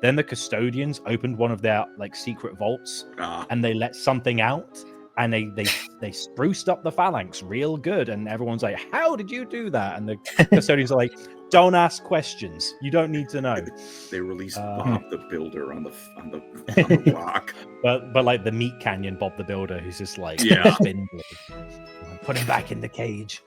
Then the custodians opened one of their like secret vaults, and they let something out, and they spruced up the phalanx real good. And everyone's like, "How did you do that?" And the custodians are like, "Don't ask questions. You don't need to know." They released Bob the Builder on the rock, but like the meat canyon Bob the Builder, who's just like, put him back in the cage.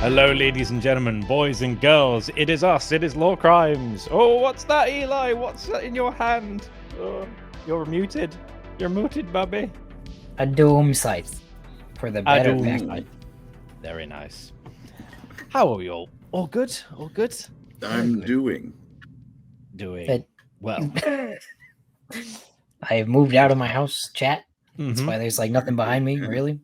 Hello, ladies and gentlemen, boys and girls. It is us. It is Lorecrimes. Oh, what's that, Eli? What's that in your hand? Oh, you're muted. You're muted, Bubby. A doom scythe for the better back. Very nice. How are we all? All good? All good? I'm doing well. I have moved out of my house, chat. That's why there's like nothing behind me, really.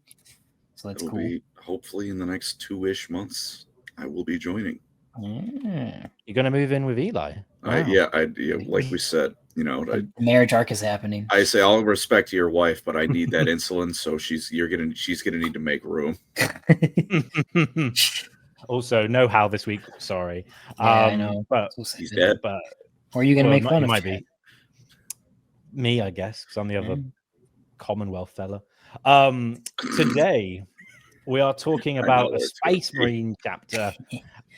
So that's cool. Hopefully in the next 2-ish months, I will be joining. Yeah. You're going to move in with Eli? Wow. Like we said, the marriage arc is happening. I say I'll respect your wife, but I need that insulin, so she's gonna need to make room. Also, no Hal this week. Sorry. I know. But he's dead. But or are you gonna make fun of? Might be me, I guess, because I'm the other Commonwealth fella. Today we are talking about a Space Marine chapter,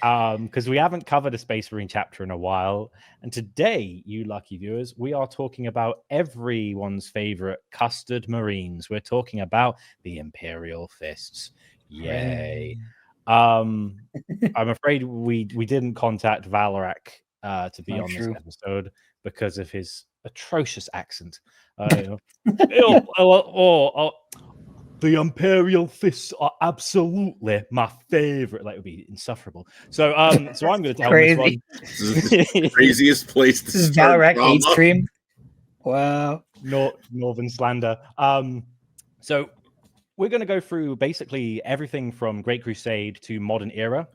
because we haven't covered a Space Marine chapter in a while. And today, you lucky viewers, we are talking about everyone's favorite custard Marines. We're talking about the Imperial Fists. Yay! I'm afraid we didn't contact Valorak to be on this episode because of his atrocious accent. The Imperial Fists are absolutely my favorite. Like, it would be insufferable. So I'm going to tell this one. This is the craziest place to start. Valorak hate stream. Wow. Northern slander. So we're going to go through basically everything from Great Crusade to modern era.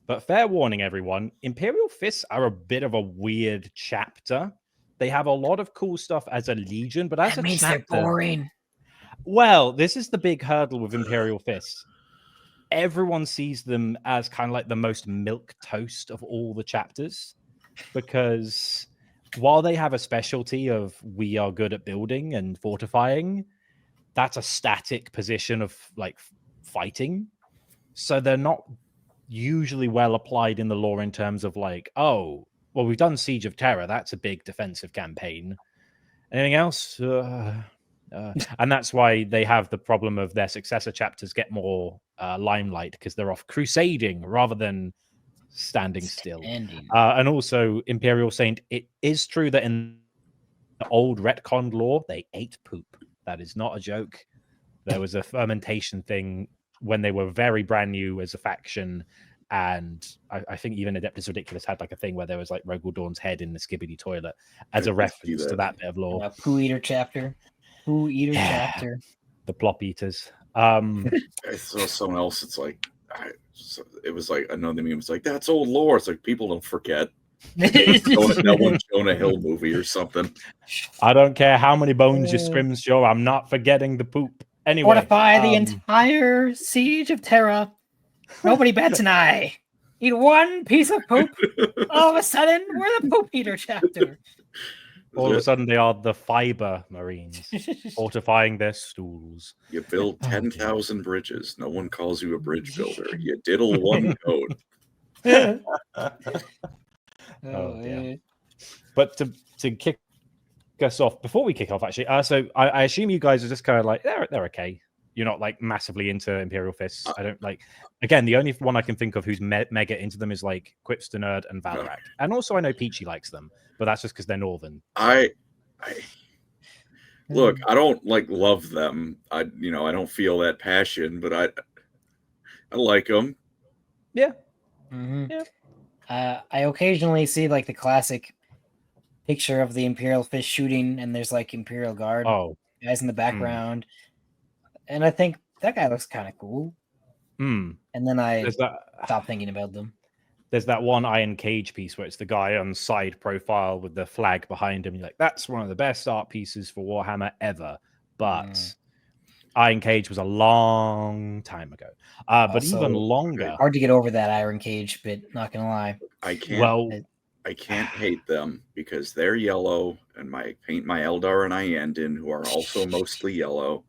But fair warning, everyone, Imperial Fists are a bit of a weird chapter. They have a lot of cool stuff as a legion, but as a chapter, they're boring. Well, this is the big hurdle with Imperial Fists. Everyone sees them as kind of like the most milk toast of all the chapters, because while they have a specialty of we are good at building and fortifying, that's a static position of like fighting. So they're not usually well applied in the lore in terms of like, oh, well, we've done Siege of Terra. That's a big defensive campaign. Anything else? And that's why they have the problem of their successor chapters get more limelight, because they're off crusading rather than standing still. And also, Imperial Saint, it is true that in the old retconned lore, they ate poop. That is not a joke. There was a fermentation thing when they were very brand new as a faction. And I think even Adeptus Ridiculous had like a thing where there was like Rogal Dorn's head in the skibbity toilet as a reference to that bit of lore. Poo Eater chapter. Poo Eater chapter. The plop eaters. I saw someone else. It's like, it was like another meme. It's like, that's old lore. It's like, people don't forget. That one Jonah Hill movie or something. I don't care how many bones your scrims show. I'm not forgetting the poop. Anyway, fortify the entire Siege of Terra. Nobody bats an eye. Eat one piece of poop. All of a sudden, we're the poop eater chapter. All of a sudden, they are the fiber Marines, fortifying their stools. You build 10,000 bridges. No one calls you a bridge builder. You diddle one code. Oh, dear. But to kick us off, before we kick off, actually, so I assume you guys are just kind of like, they're okay. You're not like massively into Imperial Fists. I don't like. Again, the only one I can think of who's mega into them is like Quips the Nerd and Valorak, and also I know Peachy likes them, but that's just because they're northern. I look. I don't like love them. I don't feel that passion, but I like them. Yeah. Mm-hmm. Yeah. I occasionally see like the classic picture of the Imperial Fist shooting, and there's like Imperial Guard guys in the background. And I think that guy looks kind of cool. And then I stopped thinking about them. There's that one Iron Cage piece where it's the guy on side profile with the flag behind him. You're like, that's one of the best art pieces for Warhammer ever. but Iron Cage was a long time ago. But Also, even longer. Hard to get over that Iron Cage bit, not gonna lie. I can't hate them because they're yellow, and I paint my Eldar and Iandin, who are also mostly yellow.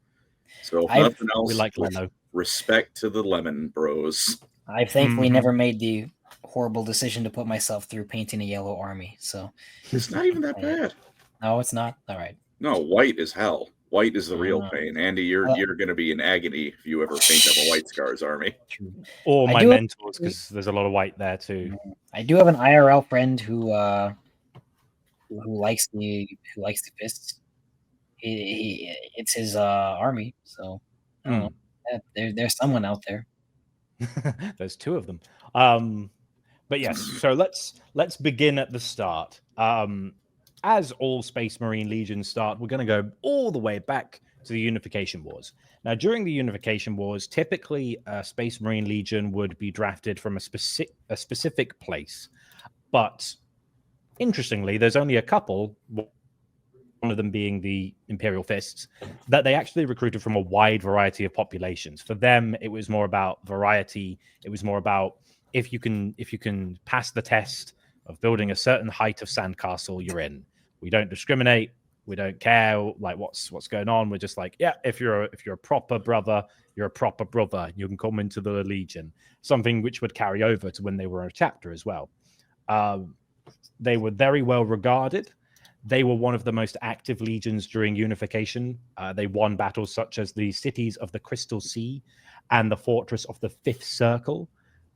So if nothing else, we like Leno. Respect to the Lemon Bros. I've thankfully never made the horrible decision to put myself through painting a yellow army. So it's not even that bad. No, it's not. All right. No, white is hell. White is the real pain. Andy, you're going to be in agony if you ever paint up a White Scars army. Or my mentors, because there's a lot of white there too. I do have an IRL friend who likes the fists. It's his army, so I don't know. There's someone out there. There's two of them. But yes, so let's begin at the start. As all Space Marine Legions start, we're going to go all the way back to the Unification Wars. Now, during the Unification Wars, typically a Space Marine Legion would be drafted from a specific place. But interestingly, there's only a couple, one of them being the Imperial Fists, that they actually recruited from a wide variety of populations. For them, it was more about variety. It was more about if you can pass the test of building a certain height of sandcastle, you're in. We don't discriminate. We don't care like what's going on. We're just like, yeah, if you're a proper brother, you're a proper brother. You can come into the Legion. Something which would carry over to when they were a chapter as well. They were very well regarded. They were one of the most active legions during Unification. They won battles such as the cities of the Crystal Sea and the fortress of the Fifth Circle,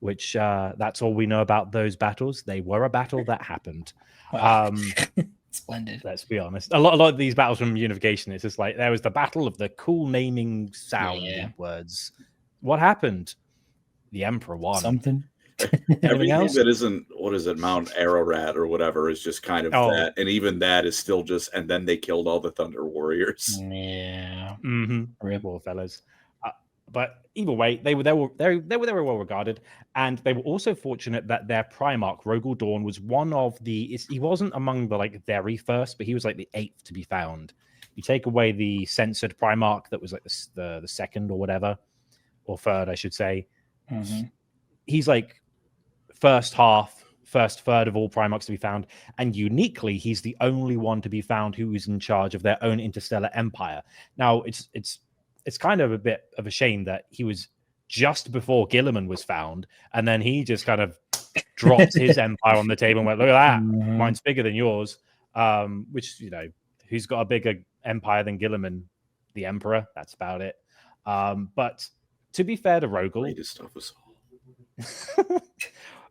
which that's all we know about those battles. They were a battle that happened. Wow. Splendid. Let's be honest. A lot of these battles from Unification, it's just like there was the battle of the cool naming sound words. What happened? The Emperor won. Something. Everything that isn't, what is it, Mount Ararat or whatever, is just kind of that, and even that is still just. And then they killed all the Thunder Warriors. Yeah. Poor fellas. But either way, they were very well regarded, and they were also fortunate that their Primarch, Rogal Dorn, was one of the. He wasn't among the very first, but he was like the 8th to be found. You take away the censored Primarch that was like the second or whatever, or third, I should say. He's like first third of all Primarchs to be found, and uniquely, he's the only one to be found who is in charge of their own interstellar empire. Now, it's kind of a bit of a shame that he was just before Guilliman was found, and then he just kind of dropped his empire on the table and went, look at that, mine's bigger than yours. Which, who's got a bigger empire than Guilliman? The Emperor, that's about it. But to be fair to Rogal...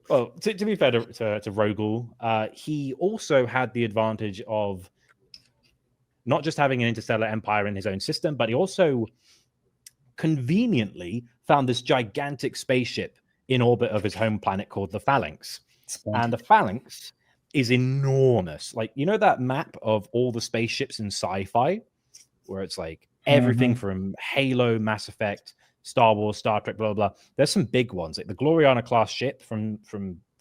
well, to be fair to Rogal, he also had the advantage of not just having an interstellar empire in his own system, but he also conveniently found this gigantic spaceship in orbit of his home planet called the Phalanx. And the Phalanx is enormous. Like, that map of all the spaceships in sci-fi, where it's like everything from Halo, Mass Effect, Star Wars, Star Trek, blah, blah, blah. There's some big ones. Like the Gloriana class ship from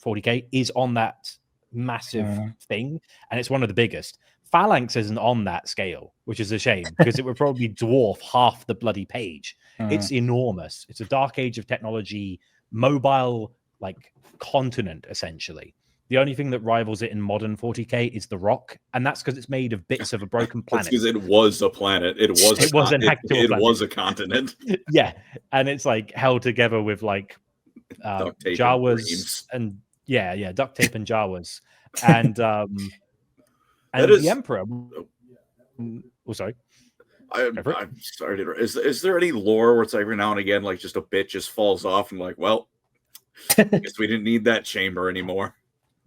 40K is on that massive thing, and it's one of the biggest. Phalanx isn't on that scale, which is a shame because it would probably dwarf half the bloody page. It's enormous. It's a dark age of technology, mobile continent, essentially. The only thing that rivals it in modern 40K is the Rock, and that's because it's made of bits of a broken planet. Because it was a planet. It was a continent. Yeah, and it's held together with Jawas and duct tape and Jawas, and the Emperor. Oh, sorry. I'm sorry. Is there any lore where it's every now and again just a bit just falls off and well, I guess we didn't need that chamber anymore.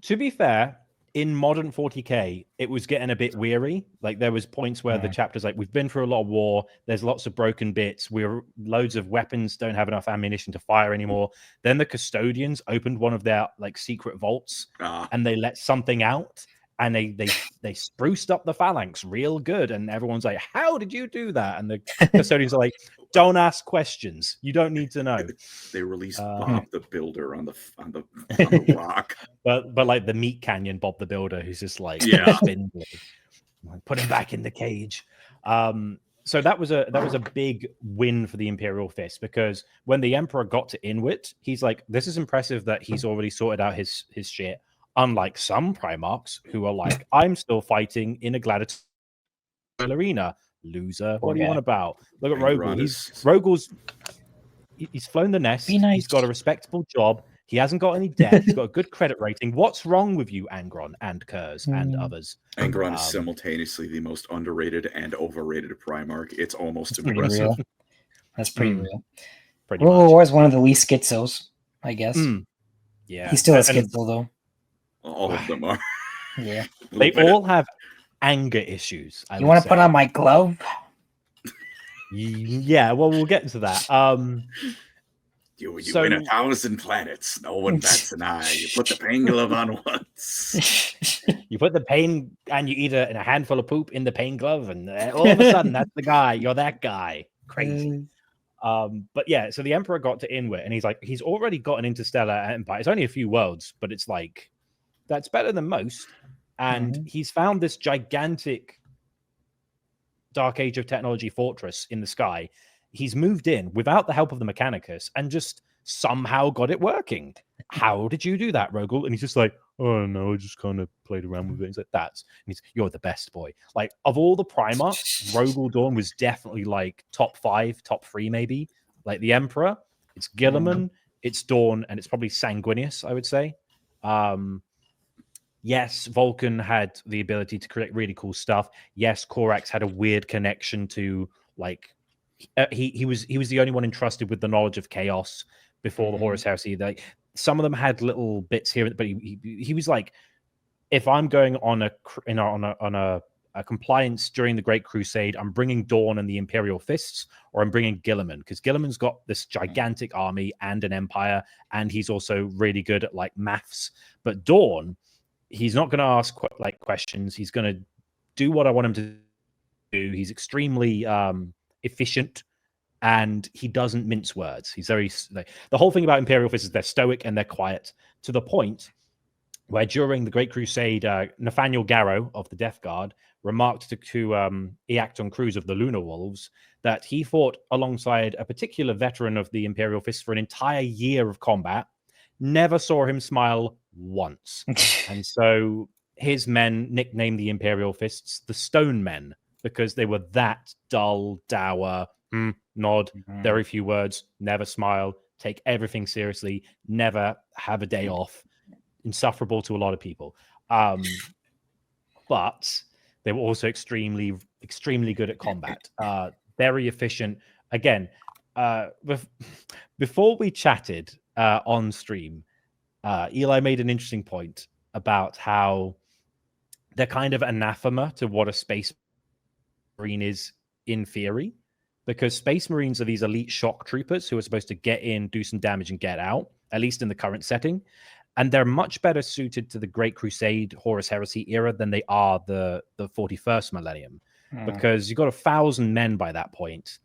To be fair, in modern 40K, it was getting a bit weary. There was points where the chapters we've been through a lot of war. There's lots of broken bits. Loads of weapons don't have enough ammunition to fire anymore. Then the custodians opened one of their secret vaults and they let something out. And they spruced up the Phalanx real good, and everyone's like, "How did you do that?" And the custodians are like, "Don't ask questions. You don't need to know." They released Bob the Builder on the rock, but the Meat Canyon Bob the Builder, who's just spindly. Put him back in the cage. So that was a big win for the Imperial Fist, because when the Emperor got to Inwit, he's like, this is impressive that he's already sorted out his shit. Unlike some Primarchs who are like, I'm still fighting in a gladiatorial arena. Loser. What do you want about? Look at Rogal. He's flown the nest. Nice. He's got a respectable job. He hasn't got any debt. He's got a good credit rating. What's wrong with you, Angron and Kurz and others? Angron is simultaneously the most underrated and overrated Primarch. It's almost impressive. Real. That's pretty real. Rogal War is one of the least schizos, I guess. Yeah. He's still a schizo, though. All of them are. Yeah. They all have anger issues. You want to put on my glove? Yeah, well, we'll get into that. You win 1,000 planets. No one bats an eye. You put the pain glove on once. You put the pain, and you eat a handful of poop in the pain glove, and all of a sudden, that's the guy. You're that guy. Crazy. But yeah, so the Emperor got to Inwit, and he's already got an interstellar empire. It's only a few worlds, but it's like, that's better than most. And he's found this gigantic Dark Age of Technology fortress in the sky. He's moved in without the help of the Mechanicus and just somehow got it working. How did you do that, Rogal? And he's just like, oh no, I just kind of played around with it. He's like, you're the best boy. Like, of all the Primarchs, Rogal Dorn was definitely like top 5, top 3 maybe. Like the Emperor, it's Guilliman, it's Dorn, and it's probably Sanguinius, I would say. Yes, Vulcan had the ability to create really cool stuff. Yes, Korax had a weird connection to, like, he was the only one entrusted with the knowledge of chaos before the Horus Heresy. Like, some of them had little bits here, but he was like, if I'm going on a compliance during the Great Crusade, I'm bringing Dorn and the Imperial Fists, or I'm bringing Guilliman, because Guilliman's got this gigantic army and an empire, and he's also really good at like maths. But Dorn, he's not going to ask questions. He's going to do what I want him to do. He's extremely efficient, and he doesn't mince words. He's very the whole thing about Imperial Fists is they're stoic and they're quiet, to the point where during the Great Crusade, Nathaniel Garrow of the Death Guard remarked to Eacton Cruz of the Lunar Wolves that he fought alongside a particular veteran of the Imperial Fists for an entire year of combat, never saw him smile once. And so his men nicknamed the Imperial Fists the Stone Men, because they were that dull, dour, nod, very few words, never smile, take everything seriously, never have a day off, insufferable to a lot of people. But they were also extremely, extremely good at combat, very efficient. Again, before we chatted on stream, Eli made an interesting point about how they're kind of anathema to what a Space Marine is in theory, because Space Marines are these elite shock troopers who are supposed to get in, do some damage, and get out, at least in the current setting. And they're much better suited to the Great Crusade, Horus Heresy era than they are the 41st millennium, because you've got 1,000 men by that point.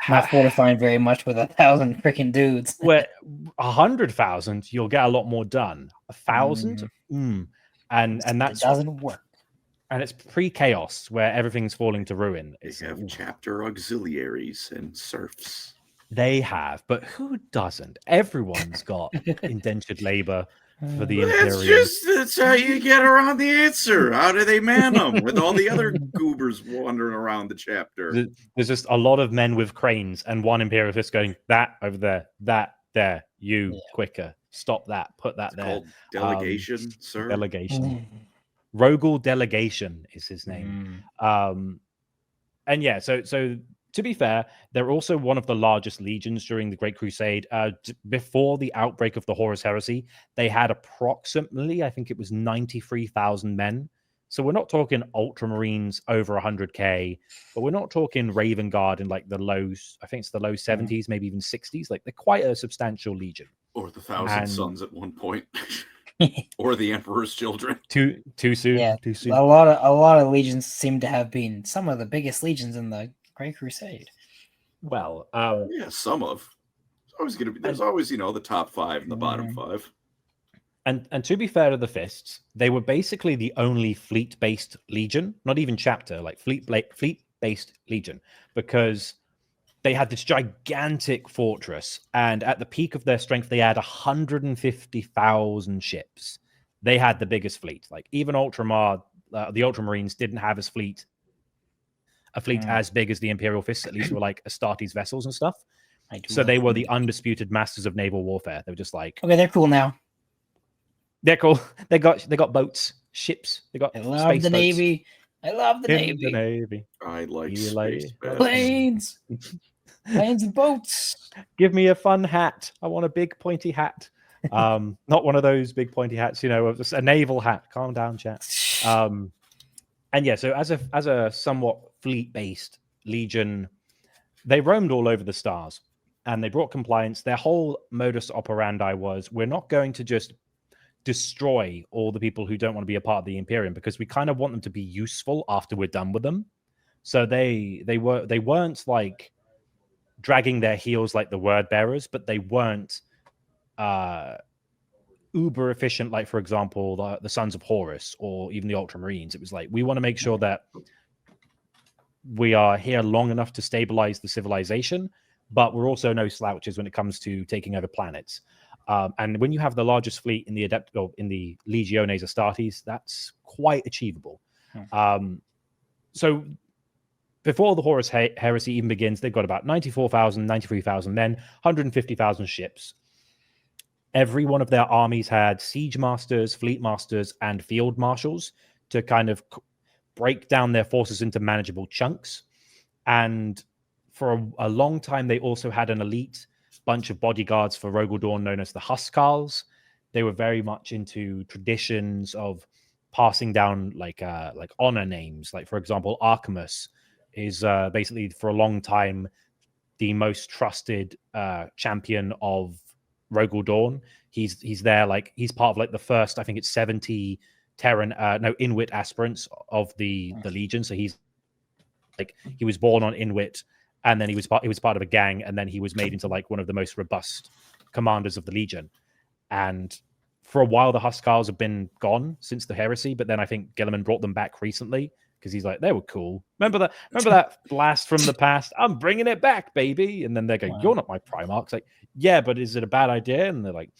Not fortifying very much with 1,000 freaking dudes. Where 100,000, you'll get a lot more done. 1,000, and that's, it doesn't work. And it's pre-chaos where everything's falling to ruin. They have chapter auxiliaries and serfs. They have, but who doesn't? Everyone's got indentured labor for the Imperium. That's how you get around the answer. How do they man them with all the other goobers wandering around the chapter? There's just a lot of men with cranes and one Imperial Fist going, that over there, that there, quicker, stop that, put that it's there. Called delegation, sir. Delegation. Rogal Delegation is his name. And yeah, so to be fair, they're also one of the largest legions during the Great Crusade. Before the outbreak of the Horus Heresy, they had approximately, I think it was 93,000 men. So we're not talking Ultramarines over 100K, but we're not talking Raven Guard in like the lows, I think it's the low 70s, maybe even 60s. Like, they're quite a substantial legion. Or the Thousand Sons at one point. Or the Emperor's Children. Too soon. Yeah, too soon. A lot of legions seem to have been some of the biggest legions in the Great Crusade. Well, yeah, some of. There's always the top 5 and the bottom 5. And to be fair to the Fists, they were basically the only fleet-based legion, not even chapter, like fleet based legion, because they had this gigantic fortress, and at the peak of their strength, they had 150,000 ships. They had the biggest fleet. Like even the Ultramarines didn't have a fleet as big as the Imperial Fists, at least were like Astartes vessels and stuff. So they were the undisputed masters of naval warfare. They were just like, okay, they're cool now. They're cool. They got boats, ships. They got. I love the boats. Navy. I love the In the Navy. I like You space battles. planes, planes and boats. Give me a fun hat. I want a big pointy hat. Not one of those big pointy hats. Just a naval hat. Calm down, chat. And yeah, so as a somewhat fleet-based legion, they roamed all over the stars, and they brought compliance. Their whole modus operandi was, we're not going to just destroy all the people who don't want to be a part of the Imperium, because we kind of want them to be useful after we're done with them. So they weren't like dragging their heels like the word bearers, but they weren't uber efficient, like for example the Sons of Horus or even the Ultramarines. It was like, we want to make sure that we are here long enough to stabilize the civilization, but we're also no slouches when it comes to taking over planets. And when you have the largest fleet in the Legiones Astartes, that's quite achievable. So before the Horus Heresy even begins, they've got about 94,000, 93,000 men, 150,000 ships. Every one of their armies had siege masters, fleet masters, and field marshals to kind of break down their forces into manageable chunks. And for a long time, they also had an elite bunch of bodyguards for Rogal Dorn known as the Huskarls. They were very much into traditions of passing down like honor names. Like, for example, Archimus is basically for a long time the most trusted champion of Rogal Dorn. He's there, like he's part of like the first, I think it's 70 Terran Inuit aspirants of the Legion. So he's like, he was born on Inuit, and then he was part of a gang, and then he was made into like one of the most robust commanders of the Legion. And for a while, the Huskarls have been gone since the Heresy, but then I think Guilliman brought them back recently because he's like, they were cool. Remember that blast from the past? I'm bringing it back, baby. And then they're going, you're not my Primarch. It's like, yeah, but is it a bad idea? And they're like,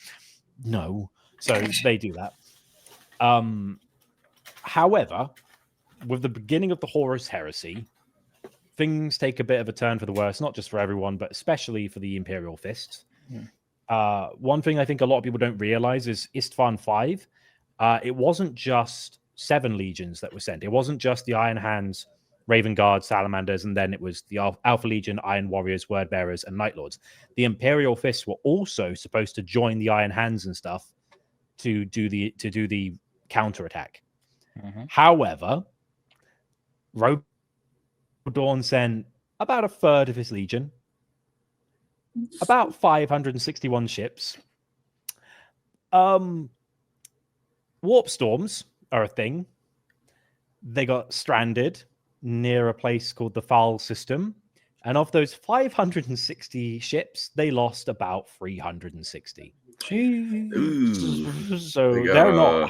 no. So they do that. However, with the beginning of the Horus Heresy, things take a bit of a turn for the worse, not just for everyone, but especially for the Imperial Fists. One thing I think a lot of people don't realize is Istvan V. It wasn't just 7 legions that were sent. It wasn't just the Iron Hands, Raven Guard, Salamanders, and then it was the Alpha Legion, Iron Warriors, Word Bearers, and Night Lords. The Imperial Fists were also supposed to join the Iron Hands and stuff to do the counterattack. However, Rogal Dorn sent about a third of his legion, about 561 ships. Warp storms are a thing. They got stranded near a place called the Foul System, and of those 560 ships, they lost about 360. So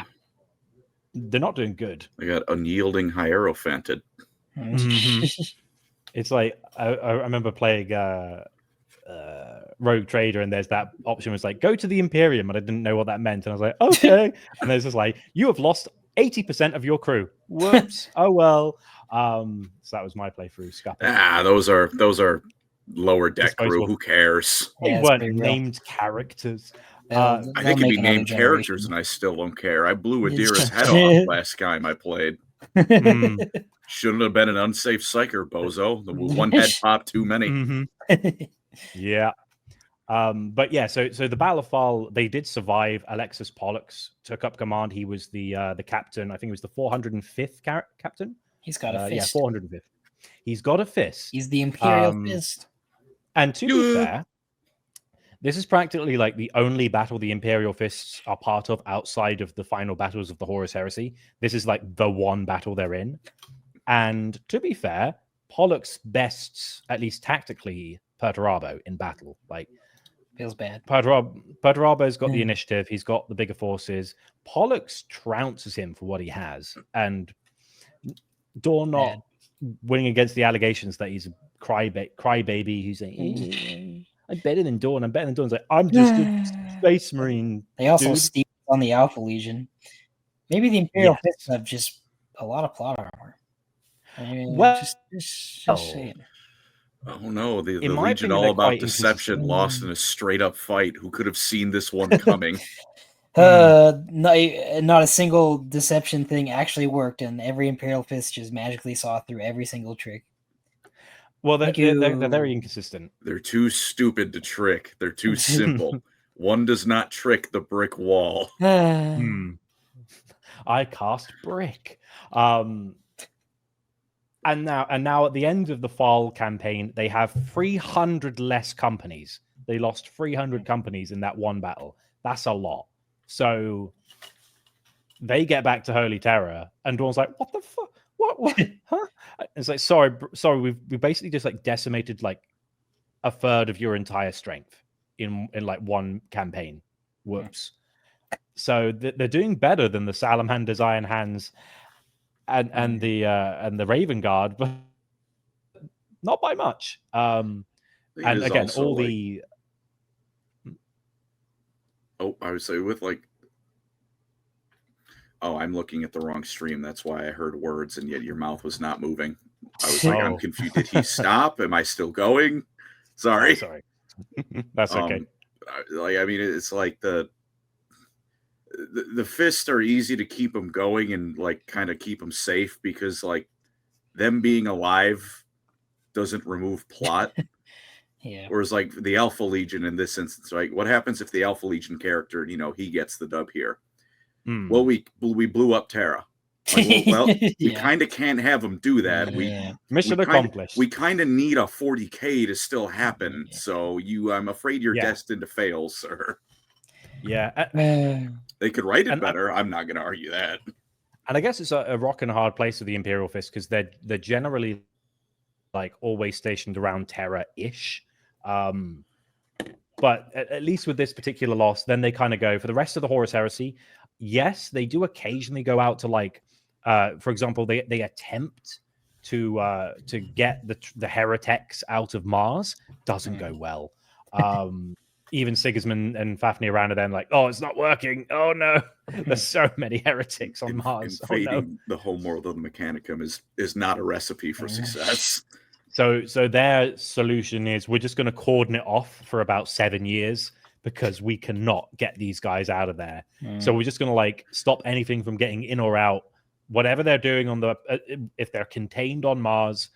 they're not doing good. They got unyielding hierophanted. It's like I remember playing Rogue Trader, and there's that option was like, go to the Imperium, and I didn't know what that meant, and I was like, okay. And there's just like, you have lost 80% of your crew. Whoops. Oh well. So that was my playthrough. Those are lower deck crew. Who cares? They weren't named characters. They can be named characters, and I still don't care. I blew Adira's head off last time I played. Shouldn't have been an unsafe psyker, bozo. The one head pop too many. Yeah. But yeah, so the Battle of Fall, they did survive. Alexis Pollux took up command. He was the captain. I think it was the 405th captain. He's got a fist. Yeah, 405th. He's got a fist. He's the Imperial Fist. And to be fair, this is practically like the only battle the Imperial Fists are part of outside of the final battles of the Horus Heresy. This is like the one battle they're in. And to be fair, Pollux bests, at least tactically, Perturabo in battle. Like, feels bad. Perturabo's got the initiative. He's got the bigger forces. Pollux trounces him for what he has. And Dorn winning against the allegations that he's a crybaby who's like, I'm better than Dorn. I'm better than Dorn. It's like, I'm just a space marine. They also steeped on the Alpha Legion. Maybe the Imperial Fists have just a lot of plot armor. I mean, just saying. Oh no, the Legion all about deception, lost in a straight up fight. Who could have seen this one coming? Not a single deception thing actually worked, and every Imperial Fist just magically saw through every single trick. Well, they're very inconsistent. They're too stupid to trick. They're too simple. One does not trick the brick wall. I cast brick. And now at the end of the fall campaign, they have 300 less companies. They lost 300 companies in that one battle. That's a lot. So they get back to Holy Terra, and Dawn's like, "What the fuck? What? Huh?" It's like, sorry, we basically just like decimated like a third of your entire strength in like one campaign. Whoops. So they're doing better than the Salamander's Iron Hands and the Raven Guard, but not by much. And again, all like... the I would say with like, I'm looking at the wrong stream. That's why I heard words, and yet your mouth was not moving. I was like, I'm confused. Did he stop? Am I still going? Sorry. Sorry. That's okay. I mean, it's like the fists are easy to keep them going and like kind of keep them safe because like them being alive doesn't remove plot. Yeah. Whereas like the Alpha Legion in this instance, right? What happens if the Alpha Legion character, he gets the dub here? Well, we blew up Terra. Like, well, we kind of can't have them do that. Mission accomplished. We kind of need a 40K to still happen. So I'm afraid you're destined to fail, sir. Yeah. They could write it better. I'm not going to argue that. And I guess it's a rock and a hard place with the Imperial Fist because they're generally like always stationed around Terra-ish. But at least with this particular loss, then they kind of go for the rest of the Horus Heresy. Yes, they do occasionally go out to like, for example, they attempt to get the heretics out of Mars. Doesn't go well. Even Sigismund and Fafnir around are then like, oh, it's not working. Oh no, there's so many heretics on Mars. Invading the homeworld of the Mechanicum is not a recipe for success. So their solution is we're just going to cordon it off for about 7 years because we cannot get these guys out of there. So we're just going to like stop anything from getting in or out. Whatever they're doing on if they're contained on Mars,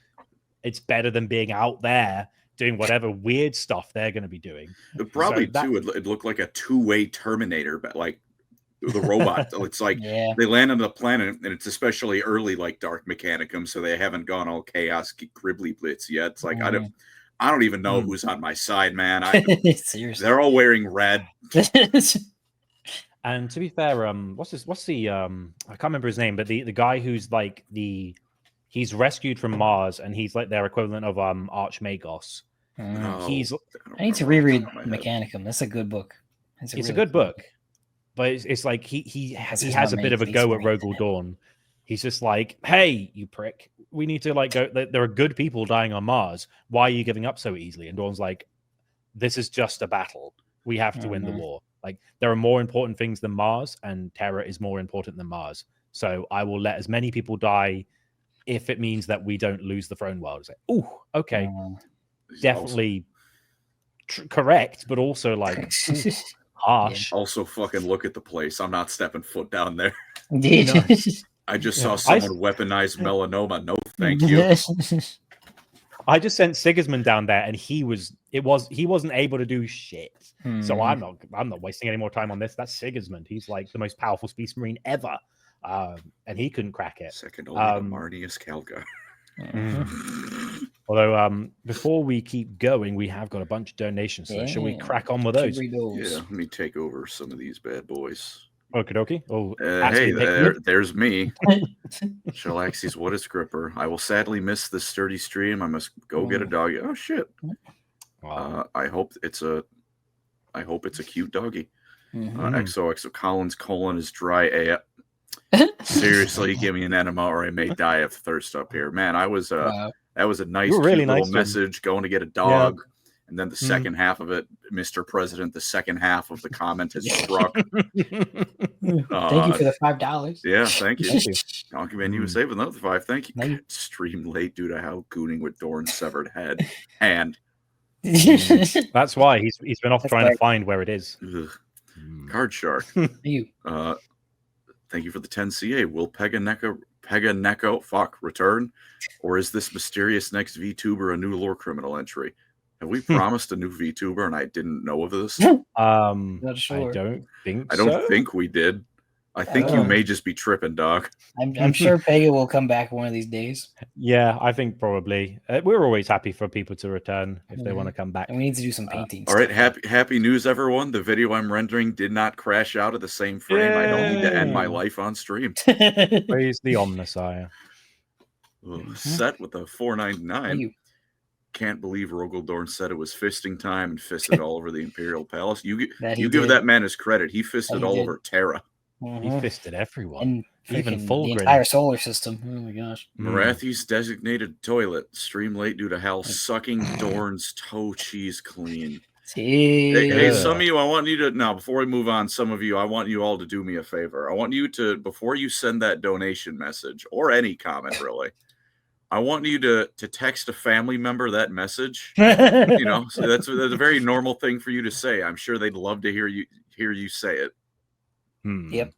it's better than being out there doing whatever weird stuff they're going to be doing. Probably too. It looked like a two-way Terminator, but like the robot. It's like they land on the planet, and it's especially early, like Dark Mechanicum, so they haven't gone all chaos Gribbly Blitz yet. It's like I don't even know who's on my side, man. Seriously, they're all wearing red. And to be fair, what's the I can't remember his name, but the guy who's like he's rescued from Mars, and he's like their equivalent of Archmagos. I need to reread Mechanicum. That's a good book. It's a good book, but it's like he has a bit of a go at Rogal Dorn. He's just like, hey, you prick, we need to like go. There are good people dying on Mars. Why are you giving up so easily? And Dorn's like, this is just a battle. We have to win the war. Like there are more important things than Mars, and Terra is more important than Mars. So I will let as many people die if it means that we don't lose the throne world. It's like, oh, okay. Definitely correct, but also like harsh. Also, fucking look at the place. I'm not stepping foot down there. No. I just saw someone weaponize melanoma. No, thank you. I just sent Sigismund down there, and he wasn't able to do shit. So I'm not wasting any more time on this. That's Sigismund. He's like the most powerful Space Marine ever, and he couldn't crack it. Second only to Marnius Calgar. Although, before we keep going, we have got a bunch of donations. So shall we crack on with those? Yeah, let me take over some of these bad boys. Okie dokie. Oh, hey, there's me. Shalaxis, what is Gripper? I will sadly miss this sturdy stream. I must go get a doggy. Oh shit! Wow. I hope it's a cute doggy. XOXO Collins colon is dry. Seriously, give me an enema or I may die of thirst up here. Man, that was a nice, really cute nice little message going to get a dog. Yeah. And then the second half of it, Mr. President, the second half of the comment has struck. Thank you for the $5. Yeah, thank you. Donkey Man USA with another 5. Thank you. Stream late due to how gooning with Dorn's severed head. And that's why he's been off trying to find where it is. Card Shark. Thank you for the 10 CA. Will Pega Neko return? Or is this mysterious next VTuber a new lore criminal entry? Have we promised a new VTuber and I didn't know of this? Not sure. I don't think I don't think we did. I think you may just be tripping, dog. I'm sure Pega will come back one of these days. Yeah, I think probably. We're always happy for people to return if they want to come back. And we need to do some painting. All right, happy news, everyone. The video I'm rendering did not crash out of the same frame. I don't need to end my life on stream. Praise the Omnissiah. Set with a 499. Can't believe Rogal Dorn said it was fisting time and fisted all over the Imperial Palace. You give that man his credit. He fisted all over Terra. He fisted everyone, and even the entire solar system. Oh my gosh! Marathi's designated toilet. Stream late due to Hal sucking Dorn's toe cheese clean. Hey, some of you, I want you to now. Before we move on, some of you, I want you all to do me a favor. I want you to, before you send that donation message or any comment, really, I want you to text a family member that message. You know, so that's a very normal thing for you to say. I'm sure they'd love to hear you say it. Yep.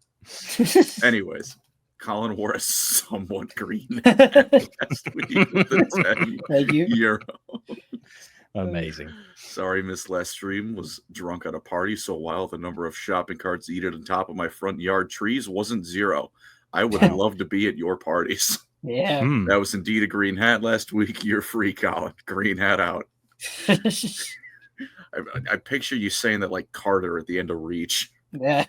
Anyways, Colin wore a somewhat green last week with a 10 euro. Amazing. Sorry, Miss last stream was drunk at a party so wild the number of shopping carts eaten on top of my front yard trees wasn't 0. I would love to be at your parties. Yeah. That was indeed a green hat last week. You're free, Colin. Green hat out. I picture you saying that like Carter at the end of Reach. Yeah.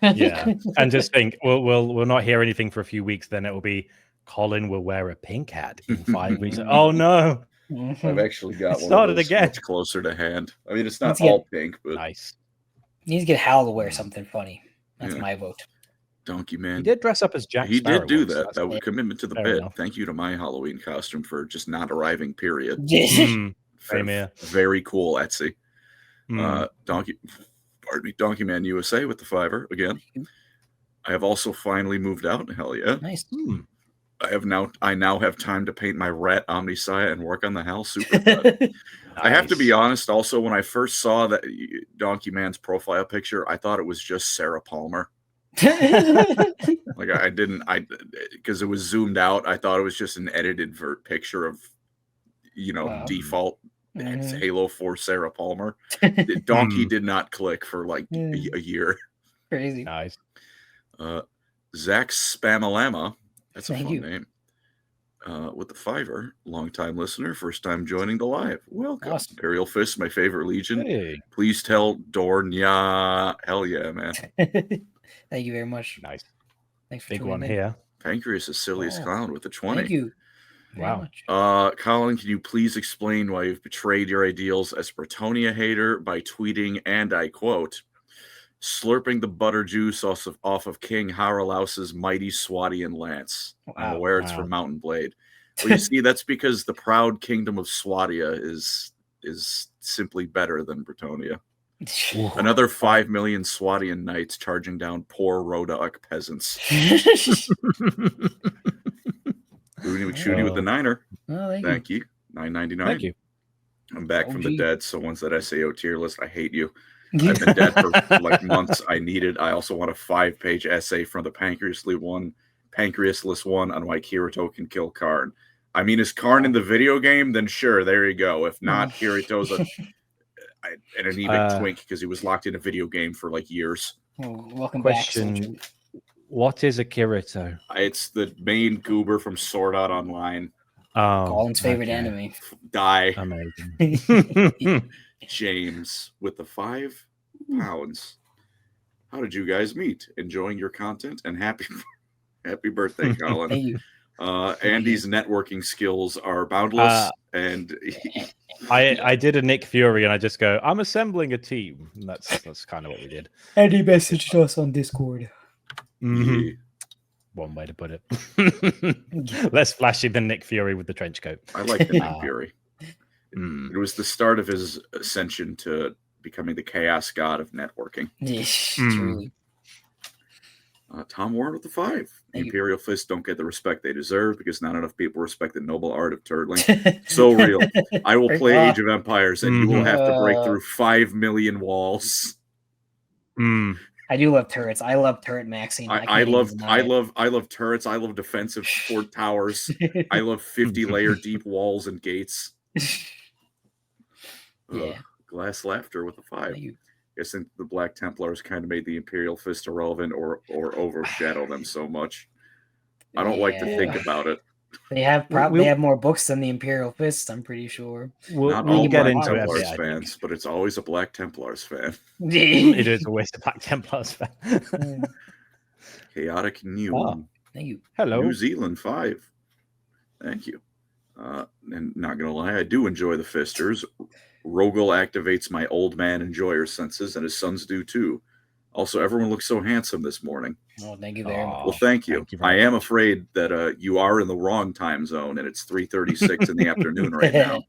And just think, we'll not hear anything for a few weeks. Then it will be Colin will wear a pink hat in 5 weeks. Oh no! I've actually got one. Started again. Much closer to hand. I mean, it's not all pink, but nice. You need to get Hal to wear something funny. That's my vote. Donkey Man. He did dress up as Jack. He Sparrow did do once. that. That was commitment to the bit. Enough. Thank you to my Halloween costume for just not arriving. Period. Very cool, Etsy. Donkey Man USA with the 5 again. I have also finally moved out. Hell yeah. Nice. I now have time to paint my rat Omnissiah and work on the Hal Super Cut. Nice. I have to be honest, also, when I first saw that Donkey Man's profile picture, I thought it was just Sarah Palmer. Like because it was zoomed out, I thought it was just an edited picture of default Halo 4 Sarah Palmer. Donkey did not click for like a year. Crazy. Nice. Zach Spamalama, that's a fun name. With the 5, long-time listener, first time joining the live. Welcome. Awesome. Imperial Fists, my favorite legion. Hey. Please tell Dorn, hell yeah, man. Thank you very much. Nice. Thanks for big one here. Pancreas is silliest clown with the 20. Thank you. Wow. Colin, can you please explain why you've betrayed your ideals as Bretonia hater by tweeting, and I quote, slurping the butter juice off of King Haralaus's mighty Swadian lance. Wow. I'm aware it's from Mountain Blade. Well, you see, that's because the proud kingdom of Swadia is simply better than Bretonia. Another 5 million Swadian knights charging down poor Rodak peasants. Rooney McShooty with the 9. Oh, thank you. $9.99. Thank you. I'm back from the dead, so once that SAO tier list, I hate you. I've been dead for like months. I also want a 5-page essay from the Pancreasless one on why Kirito can kill Karn. I mean, is Karn in the video game? Then sure, there you go. If not, Kirito's an anemic twink because he was locked in a video game for like years. Welcome Question. Back. What is a Kirito? It's the main goober from Sword Art Online. Colin's favorite anime. Die. Amazing. James with the £5. How did you guys meet? Enjoying your content and happy birthday, Colin. Thank you. Andy's networking skills are boundless, and I did a Nick Fury, and I just go, I'm assembling a team. And that's kind of what we did. Andy messaged us on Discord. Mm-hmm. one way to put it. Less flashy than Nick Fury with the trench coat. I like the Nick Fury. It was the start of his ascension to becoming the chaos god of networking. Truly. Tom Warren with the 5. The Imperial Fists don't get the respect they deserve because not enough people respect the noble art of turtling. So real. I will play Age of Empires, and you will have to break through 5 million walls. I do love turrets. I love turret maxing. I love turrets. I love defensive fort towers. I love 50-layer deep walls and gates. Glass Laughter with the 5. I think the Black Templars kind of made the Imperial Fist irrelevant or overshadow them so much. I don't like to think about it. They have probably have more books than the Imperial Fists, I'm pretty sure. Not all Black Templars fans, but it's always a Black Templars fan. It is always a Black Templars fan. Chaotic New. Thank you. Hello. New Zealand 5. Thank you. And not gonna lie, I do enjoy the Fisters. Rogal activates my old man enjoyer senses, and his sons do too. Also, everyone looks so handsome this morning. Oh, thank you very much. Well, thank you. I am afraid that you are in the wrong time zone, and it's 3:36 in the afternoon right now.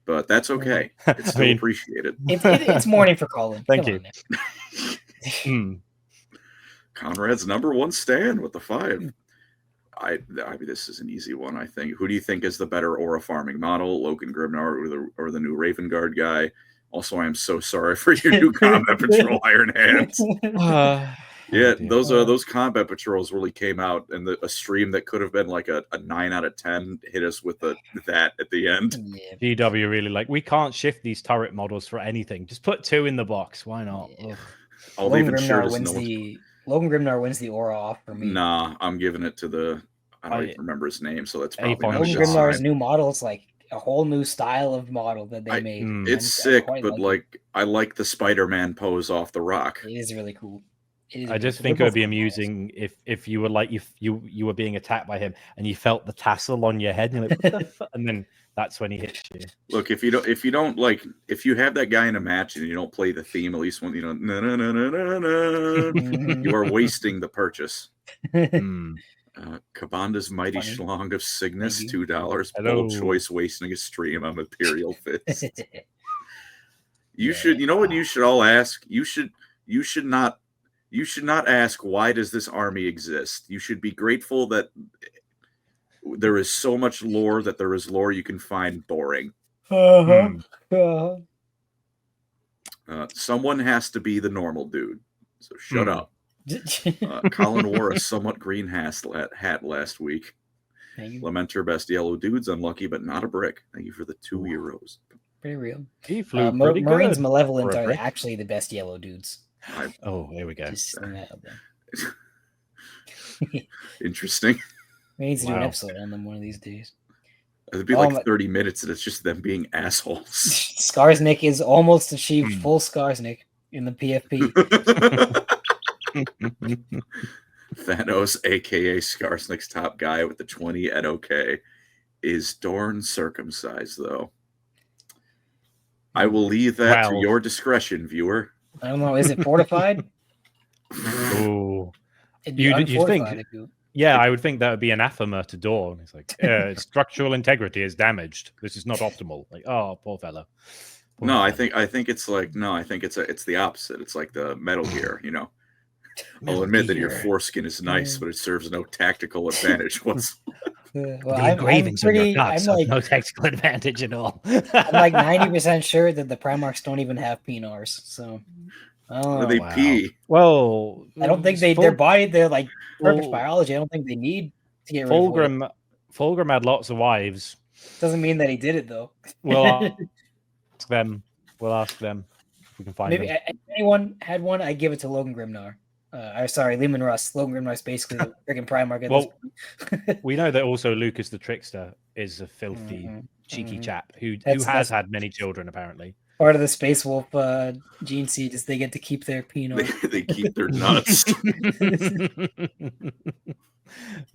But that's okay. It's still appreciated. It's morning for Colin. Thank you. Conrad's #1 stand with the 5. I mean, this is an easy one, I think. Who do you think is the better aura farming model, Logan Grimnar or the new Raven Guard guy? Also, I am so sorry for your new Combat Patrol Iron Hands. Those Combat Patrols really came out, and a stream that could have been like a 9 out of 10 hit us with that at the end. GW really we can't shift these turret models for anything. Just put 2 in the box. Why not? Logan Grimnar wins the aura off for me. Nah, I'm giving it to I don't even remember his name, so that's probably not Logan Grimnar's new model. It's like a whole new style of model that they made. It's sick, but I like the Spider-Man pose off the rock. It is really cool. I just think it would be amusing if you were you were being attacked by him and you felt the tassel on your head and you're like, what the fuck? And then that's when he hits you. Look, if you have that guy in a match and you don't play the theme at least when you are wasting the purchase. Kabanda's Mighty Schlong of Cygnus, $2. Bold choice wasting a stream on Imperial Fists. You know what you should all ask? You should not ask, why does this army exist? You should be grateful that there is so much lore that there is lore you can find boring. Someone has to be the normal dude. So shut up. Colin wore a somewhat green hat last week. Lamenter, best yellow dudes, unlucky but not a brick. Thank you for the €2. Pretty real. He flew Marines Malevolent are actually the best yellow dudes. Here we go. Interesting. We need to do an episode on them one of these days. It'd be like 30 minutes and it's just them being assholes. Skarsnik is almost achieved full Skarsnik in the PFP. Thanos, aka Skarsnik's top guy with the 20 at OK, is Dorn circumcised though? I will leave that to your discretion, viewer. I don't know. Is it fortified? Oh, you think? Yeah, I would think that would be anathema to Dorn. It's like structural integrity is damaged. This is not optimal. Like, oh, poor fellow. I think it's the opposite. It's like the Metal Gear, you know. I'll admit that your foreskin is nice, but it serves no tactical advantage. The engravings on your guts have no tactical advantage at all. I'm like 90% sure that the Primarchs don't even have penars. So, they pee. Well, I don't think their body. They're like perfect biology. I don't think they need to get rid of it. Fulgrim had lots of wives. Doesn't mean that he did it though. We'll ask them if we can find them. If anyone had one, I give it to Logan Grimnar. Leman Russ. Logan Grimnar is basically the freaking Primarch. We know that also Lucas the Trickster is a filthy, cheeky chap who has had many children, apparently. Part of the Space Wolf gene seed is they get to keep their penile. They keep their nuts.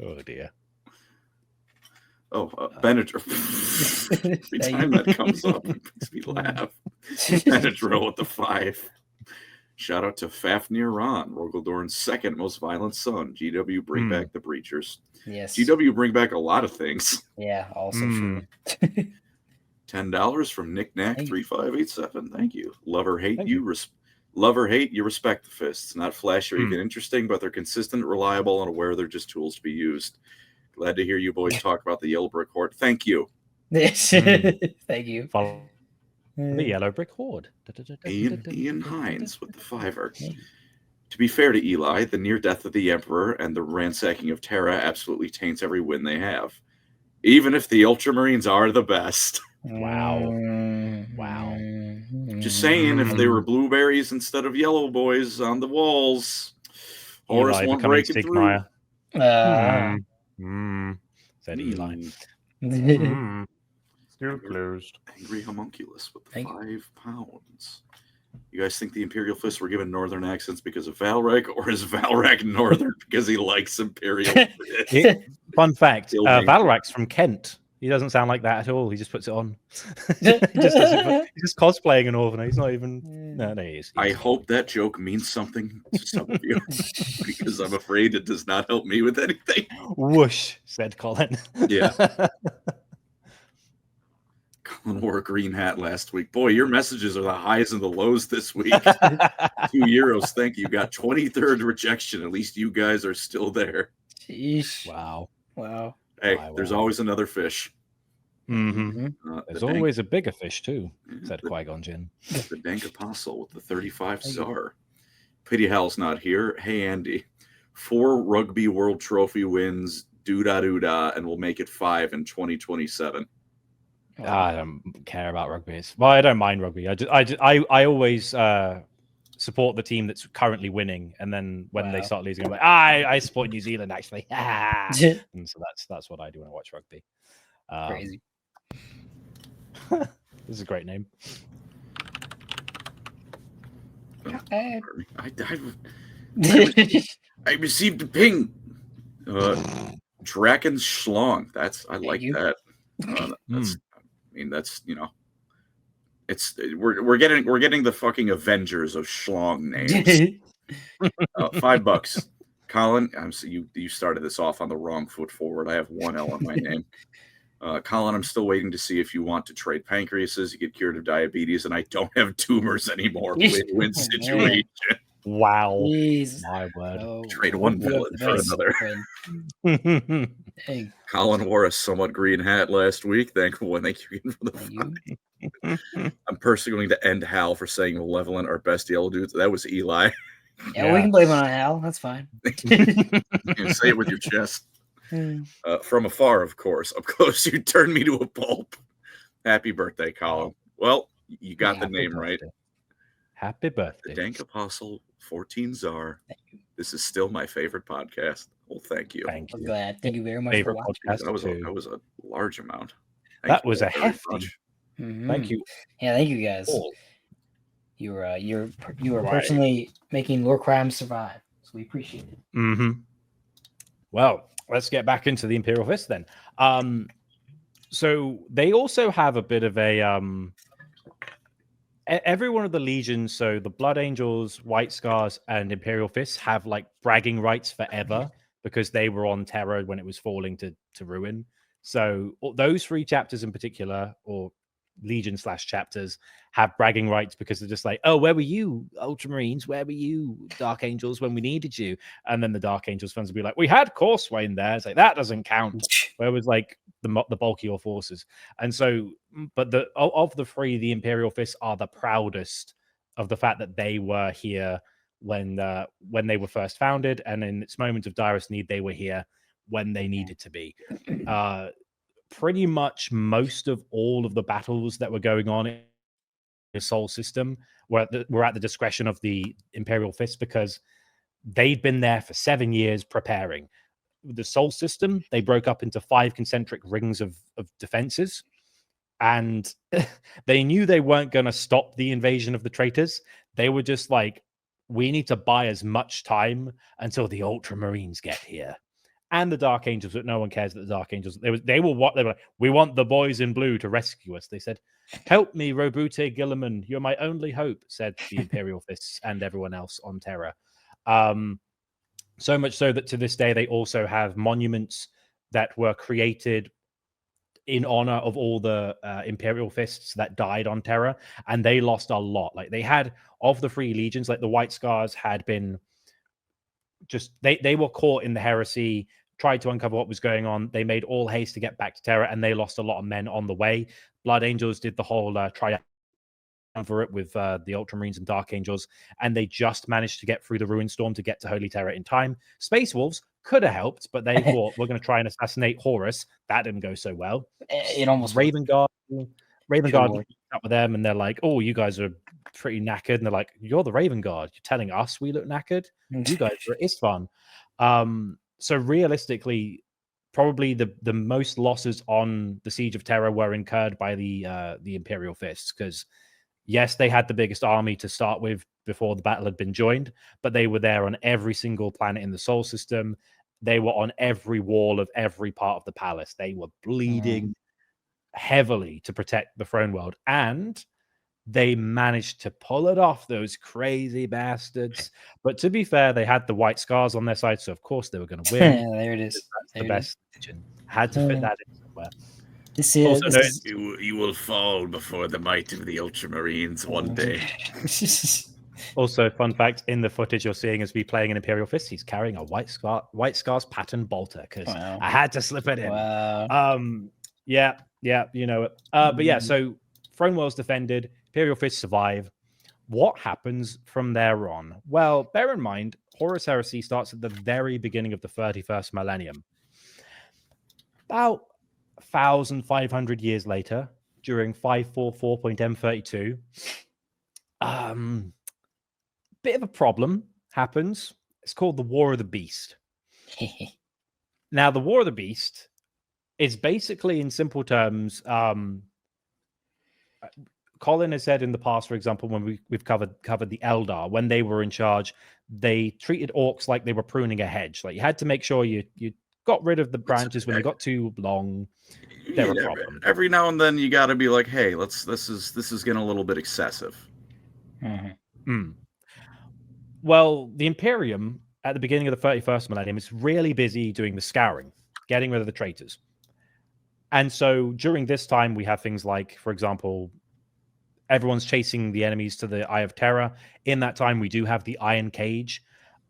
Oh, dear. Benadryl. Every time that comes up, it makes me laugh. Benadryl with the 5. Shout out to Fafnir Ron, Rogal Dorn's second most violent son. GW, bring back the Breachers. Yes. GW, bring back a lot of things. Yeah, also true. $10 from Knickknack3587. Thank you. Love or hate, you respect the fists. Not flashy or even interesting, but they're consistent, reliable, and aware they're just tools to be used. Glad to hear you boys talk about the Yellow Brick Horde. Thank you. Thank you. Follow the Yellow Brick Horde. Ian Hines with the $5. To be fair to Eli, the near death of the Emperor and the ransacking of Terra absolutely taints every win they have. Even if the Ultramarines are the best. Wow. Just saying, if they were blueberries instead of yellow boys on the walls, Horus won't break it through. Said Eli. Still closed. Angry Homunculus with the £5. You guys think the Imperial Fists were given northern accents because of Valrak, or is Valrak northern because he likes Imperial Fists? Fun fact, Valrak's from Kent. He doesn't sound like that at all. He just puts it on. He's just cosplaying an Northerner. He's not even... No, he is. I hope that joke means something to some of you, because I'm afraid it does not help me with anything. Whoosh, said Colin. Yeah. Colin wore a green hat last week. Boy, your messages are the highs and the lows this week. €2. Thank you. Got 23rd rejection. At least you guys are still there. Sheesh. Wow. Hey, there's always another fish. There's always a bigger fish, too, said Qui-Gon Jinn. The Dank Apostle with the 35 czar. Pity Hal's not here. Hey, Andy. 4 Rugby World Trophy wins, doo-da-doo-da, and we'll make it 5 in 2027. I don't care about rugby. Well, I don't mind rugby. I always support the team that's currently winning, and then when they start losing, I'm like, I support New Zealand actually. And so that's what I do when I watch rugby. Crazy. This is a great name. I received a ping. Draken Schlong. I like that. That's it's we're getting the fucking Avengers of Schlong names. $5. Colin, you started this off on the wrong foot forward. I have one L in my name. Colin, I'm still waiting to see if you want to trade pancreases, you get cured of diabetes, and I don't have tumors anymore. Win-win situation. Wow. Jeez. My word. Trade one villain for another. Hey. Colin wore a somewhat green hat last week. Thank you again for the find. I'm personally going to end Hal for saying Malevolent are best yellow dudes. That was Eli. Yeah, we can blame it on Hal. That's fine. Say it with your chest. From afar, of course. Up close, you turn me to a pulp. Happy birthday, Colin. Well, you got the name right. Happy birthday. The Dank Apostle 14 Czar. This is still my favorite podcast. Well, thank you. I'm glad. Thank you very much for watching. That was a large amount. That was a hefty. Thank you. Yeah, thank you guys. You were personally making Lorecrimes survive, so we appreciate it. Well, let's get back into the Imperial Fist then. So they also have a bit of a every one of the legions, so the Blood Angels, White Scars, and Imperial Fists have like bragging rights forever because they were on Terra when it was falling to ruin. So those 3 chapters in particular, or Legion / chapters, have bragging rights because they're just like, oh, where were you, Ultramarines? Where were you, Dark Angels, when we needed you? And then the Dark Angels fans will be like, we had Corswain there. It's like, that doesn't count. Where was like the bulk of your forces? And so, but of the 3, the Imperial Fists are the proudest of the fact that they were here when they were first founded, and in its moment of direst need, they were here when they needed to be. Pretty much most of all of the battles that were going on in the Sol system were at the discretion of the Imperial Fist, because they'd been there for 7 years preparing. The Sol system, they broke up into 5 concentric rings of defenses, and they knew they weren't going to stop the invasion of the traitors. They were just like, we need to buy as much time until the Ultramarines get here. and the Dark Angels, but no one cares that the Dark Angels. They were like, we want the boys in blue to rescue us. They said, "Help me, Roboute Gilliman. You're my only hope," said the Imperial Fists and everyone else on Terra. So much so that to this day they also have monuments that were created in honor of all the Imperial Fists that died on Terra, and they lost a lot. Like they had of the three legions, like the White Scars had been just they were caught in the heresy, tried to uncover what was going on. They made all haste to get back to Terra, and they lost a lot of men on the way. Blood Angels did the whole triumvirate with the Ultramarines and Dark Angels, and they just managed to get through the Ruin Storm to get to Holy Terra in time. Space Wolves could have helped, but they thought we're going to try and assassinate Horus. That didn't go so well. It almost Raven Guard up with them, and they're like, "Oh, you guys are pretty knackered." And they're like, "You're the Raven Guard. You're telling us we look knackered? You guys are at Istvan." So realistically, probably the most losses on the Siege of Terra were incurred by the Imperial Fists, because yes, they had the biggest army to start with before the battle had been joined, but they were there on every single planet in the Sol system. They were on every wall of every part of the palace. They were bleeding heavily to protect the throne world, and they managed to pull it off, those crazy bastards. But to be fair, they had the White Scars on their side, so of course they were going to win. There it is. That's the best region. Had to fit that in somewhere. You will fall before the might of the Ultramarines one day. Also, fun fact, in the footage you're seeing as we playing an Imperial Fist, he's carrying a White Scars pattern bolter, because I had to slip it in. Wow. Yeah, you know it. But yeah, so Throne World's defended, Imperial Fists survive. What happens from there on? Well, bear in mind, Horus Heresy starts at the very beginning of the 31st millennium. About 1,500 years later, during 544.M32, bit of a problem happens. It's called the War of the Beast. Now, the War of the Beast is basically, in simple terms, Colin has said in the past, for example, when we've covered the Eldar, when they were in charge, they treated orcs like they were pruning a hedge. Like you had to make sure you got rid of the branches when they got too long. They're a problem. Every now and then you got to be like, hey, this is getting a little bit excessive. Well, the Imperium at the beginning of the 31st millennium is really busy doing the scouring, getting rid of the traitors. And so during this time, we have things like, for example, everyone's chasing the enemies to the Eye of Terror. In that time, we do have the Iron Cage,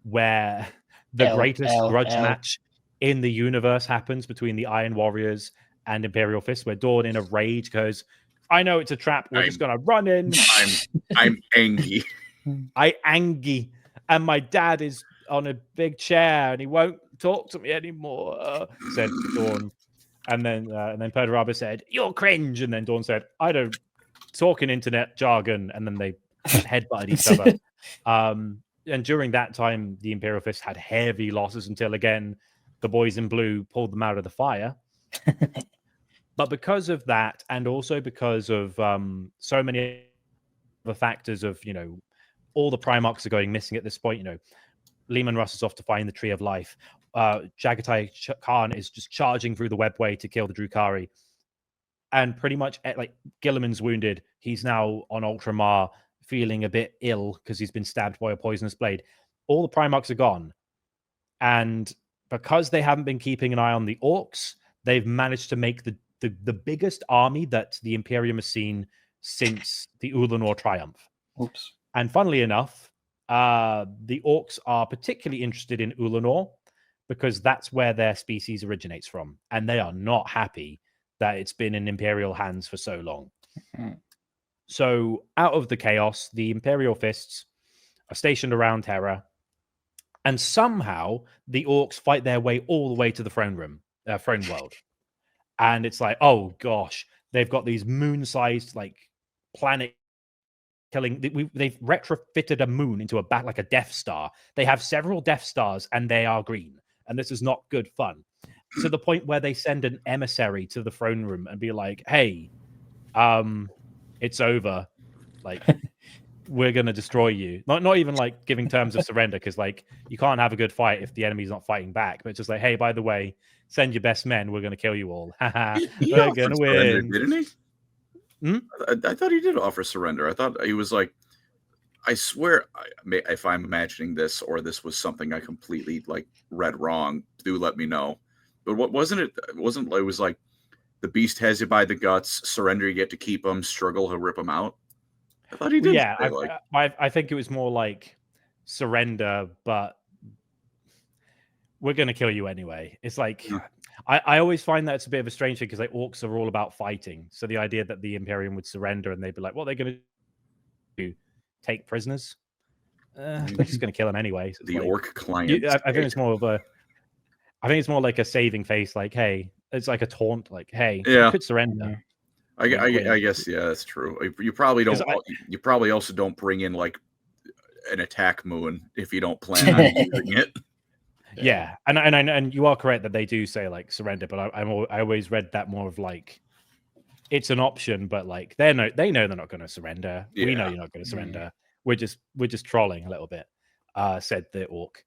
where the greatest grudge match in the universe happens between the Iron Warriors and Imperial Fists, where Dorn, in a rage, goes, "I know it's a trap. We're just going to run in. I'm angry. angry. And my dad is on a big chair and he won't talk to me anymore," said Dorn. And then Perduraba said, "You're cringe." And then Dorn said, "I don't talk in internet jargon." And then they headbutted each other. And during that time, the Imperial Fist had heavy losses until, again, the boys in blue pulled them out of the fire. But because of that, and also because of so many other factors of, all the Primarchs are going missing at this point. Lehman Russ is off to find the Tree of Life. Jagatai Khan is just charging through the webway to kill the Drukhari. And pretty much, like, Gilliman's wounded. He's now on Ultramar, feeling a bit ill because he's been stabbed by a poisonous blade. All the Primarchs are gone. And because they haven't been keeping an eye on the orcs, they've managed to make the biggest army that the Imperium has seen since the Ulanor triumph. Oops. And funnily enough, the orcs are particularly interested in Ulanor because that's where their species originates from. And they are not happy that it's been in Imperial hands for so long. So out of the chaos, the Imperial Fists are stationed around Terra, and somehow the orcs fight their way all the way to the throne world. And it's like, oh gosh, they've got these moon-sized, like, planet killing. They've retrofitted a moon into a Death Star. They have several Death Stars, and they are green. And this is not good fun. To the point where they send an emissary to the throne room and be like, "Hey, it's over. Like, we're going to destroy you. Not even like giving terms of surrender, because like you can't have a good fight if the enemy's not fighting back. But just like, hey, by the way, send your best men. We're going to kill you all. We're going to win. Didn't he? Hmm? I thought he did offer surrender. I thought he was like, I swear, if I'm imagining this or this was something I completely like read wrong, do let me know. But what wasn't it? It was like the beast has you by the guts. Surrender, you get to keep them. Struggle, he'll rip them out. I thought he did. Yeah, I think it was more like surrender, but we're going to kill you anyway. It's like, I always find that it's a bit of a strange thing because like orcs are all about fighting. So the idea that the Imperium would surrender and they'd be like, what are they going to do? Take prisoners? They're just going to kill them anyway. So the like, orc client. I think it's more of a. I think it's more like a saving face. Like, hey, it's like a taunt. Like, hey, you could surrender. I guess that's true. You probably don't. You probably also don't bring in like an attack moon if you don't plan on using it. Yeah, and you are correct that they do say like surrender, but I always read that more of like it's an option, but like they know they're not going to surrender. Yeah. We know you're not going to surrender. We're just trolling a little bit, said the orc.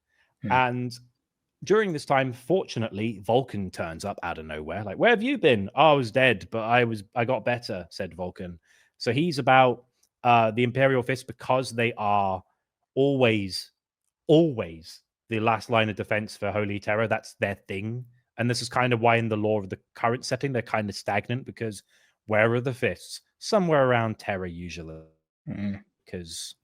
And during this time, fortunately, Vulcan turns up out of nowhere. Like, where have you been? Oh, I was dead, but I got better, said Vulcan. So he's about the Imperial Fists because they are always the last line of defense for Holy Terra. That's their thing. And this is kind of why in the lore of the current setting, they're kind of stagnant because where are the Fists? Somewhere around Terra, usually. Because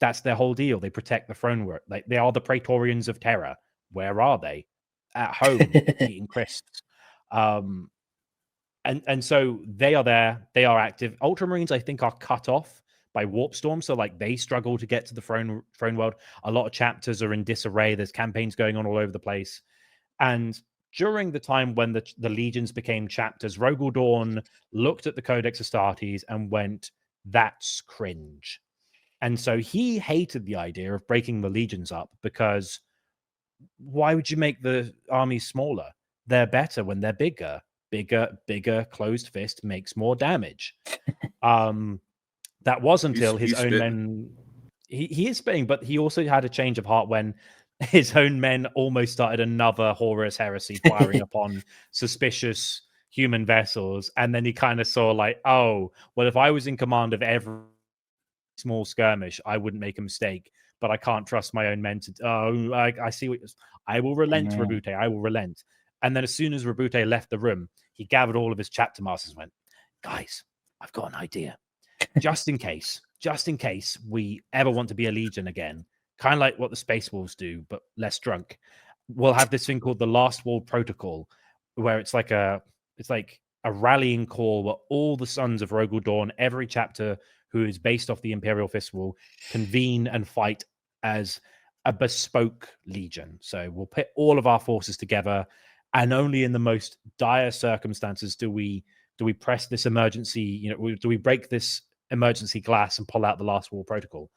that's their whole deal. They protect the throne work. Like, they are the Praetorians of Terra. Where are they? At home, eating crisps. And so they are there. They are active. Ultramarines, I think, are cut off by warp storm, so like they struggle to get to the throne world. A lot of chapters are in disarray. There's campaigns going on all over the place. And during the time when the legions became chapters, Rogal Dorn looked at the Codex Astartes and went, "That's cringe." And so he hated the idea of breaking the legions up because why would you make the armies smaller? They're better when they're bigger. Bigger closed fist makes more damage. That was until his own men. He is spitting, but he also had a change of heart when his own men almost started another Horus Heresy, firing upon suspicious human vessels. And then he kind of saw like, oh, well, if I was in command of every small skirmish, I wouldn't make a mistake. But I can't trust my own men to. Oh, I see what. I will relent, Rabute. I will relent. And then as soon as Rabute left the room, he gathered all of his chapter masters and went, guys, I've got an idea. Just in case we ever want to be a legion again, kind of like what the Space Wolves do, but less drunk. We'll have this thing called the Last Wall Protocol, where it's like a rallying call where all the sons of Rogal Dorn, every chapter who is based off the Imperial Fist, will convene and fight as a bespoke legion. So we'll put all of our forces together, and only in the most dire circumstances do we press this emergency, do we break this emergency glass and pull out the Last Wall Protocol.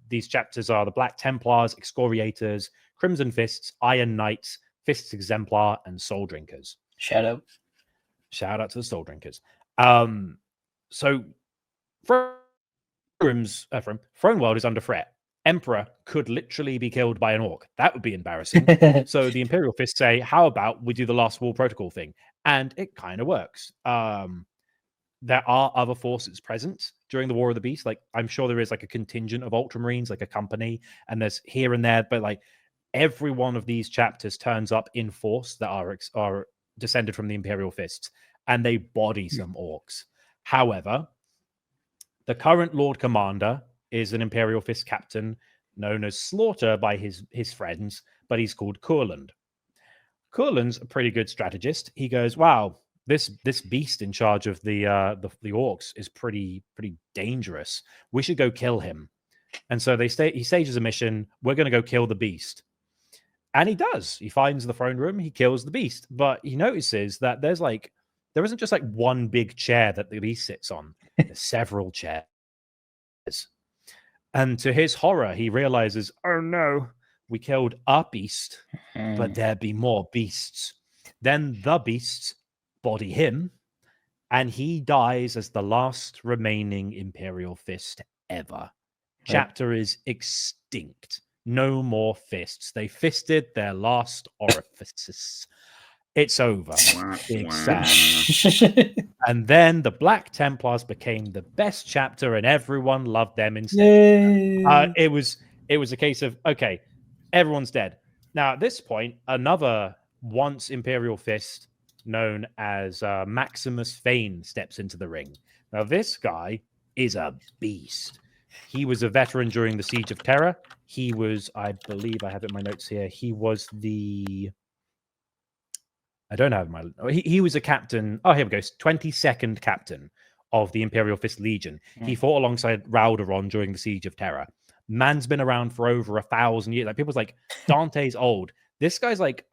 These chapters are the Black Templars, Excoriators, Crimson Fists, Iron Knights, Fists Exemplar, and Soul Drinkers. Shout out to the Soul Drinkers. So Throne World is under threat. Emperor could literally be killed by an orc. That would be embarrassing. So the Imperial Fists say, how about we do the Last Wall Protocol thing? And it kind of works. There are other forces present during the War of the Beast. Like, I'm sure there is like a contingent of Ultramarines, like a company, and there's here and there, but like every one of these chapters turns up in force that are descended from the Imperial Fists, and they body some orcs. However, the current Lord Commander is an Imperial Fist captain known as Slaughter by his friends, but he's called Kurland. Kurland's a pretty good strategist. He goes, wow, this beast in charge of the orcs is pretty dangerous. We should go kill him. And so he stages a mission. We're going to go kill the beast. And he does. He finds the throne room. He kills the beast. But he notices that there isn't just like one big chair that the beast sits on. There's several chairs. And to his horror, he realizes, oh no, we killed a beast, but there be more beasts. Then the beasts body him, and he dies as the last remaining Imperial Fist ever. Chapter is extinct. No more fists. They fisted their last orifices. It's over. Big sad. And then the Black Templars became the best chapter, and everyone loved them instead. It was a case of, okay, everyone's dead. Now at this point, another once Imperial Fist known as Maximus Fane steps into the ring. Now this guy is a beast. He was a veteran during the Siege of Terra. He was, I believe, I have it in my notes here. He was the. I don't have my. He was a captain. Oh, here we go. 22nd captain of the Imperial Fist Legion. He fought alongside Ralderon during the Siege of Terra. Man's been around for over 1,000 years. Like people's like Dante's old. This guy's like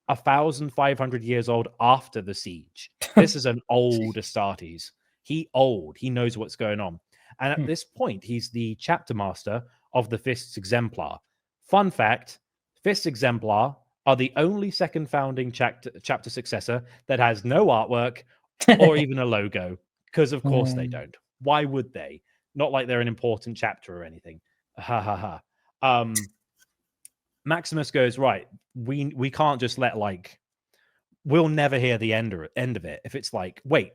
1,500 years old after the siege. This is an old Astartes. He old. He knows what's going on. And at this point, he's the chapter master of the Fists Exemplar. Fun fact: Fists Exemplar are the only second founding chapter successor that has no artwork or even a logo. Because of course they don't. Why would they? Not like they're an important chapter or anything. Ha ha ha. Maximus goes, right, we can't just let we'll never hear the end of it. If it's like, wait,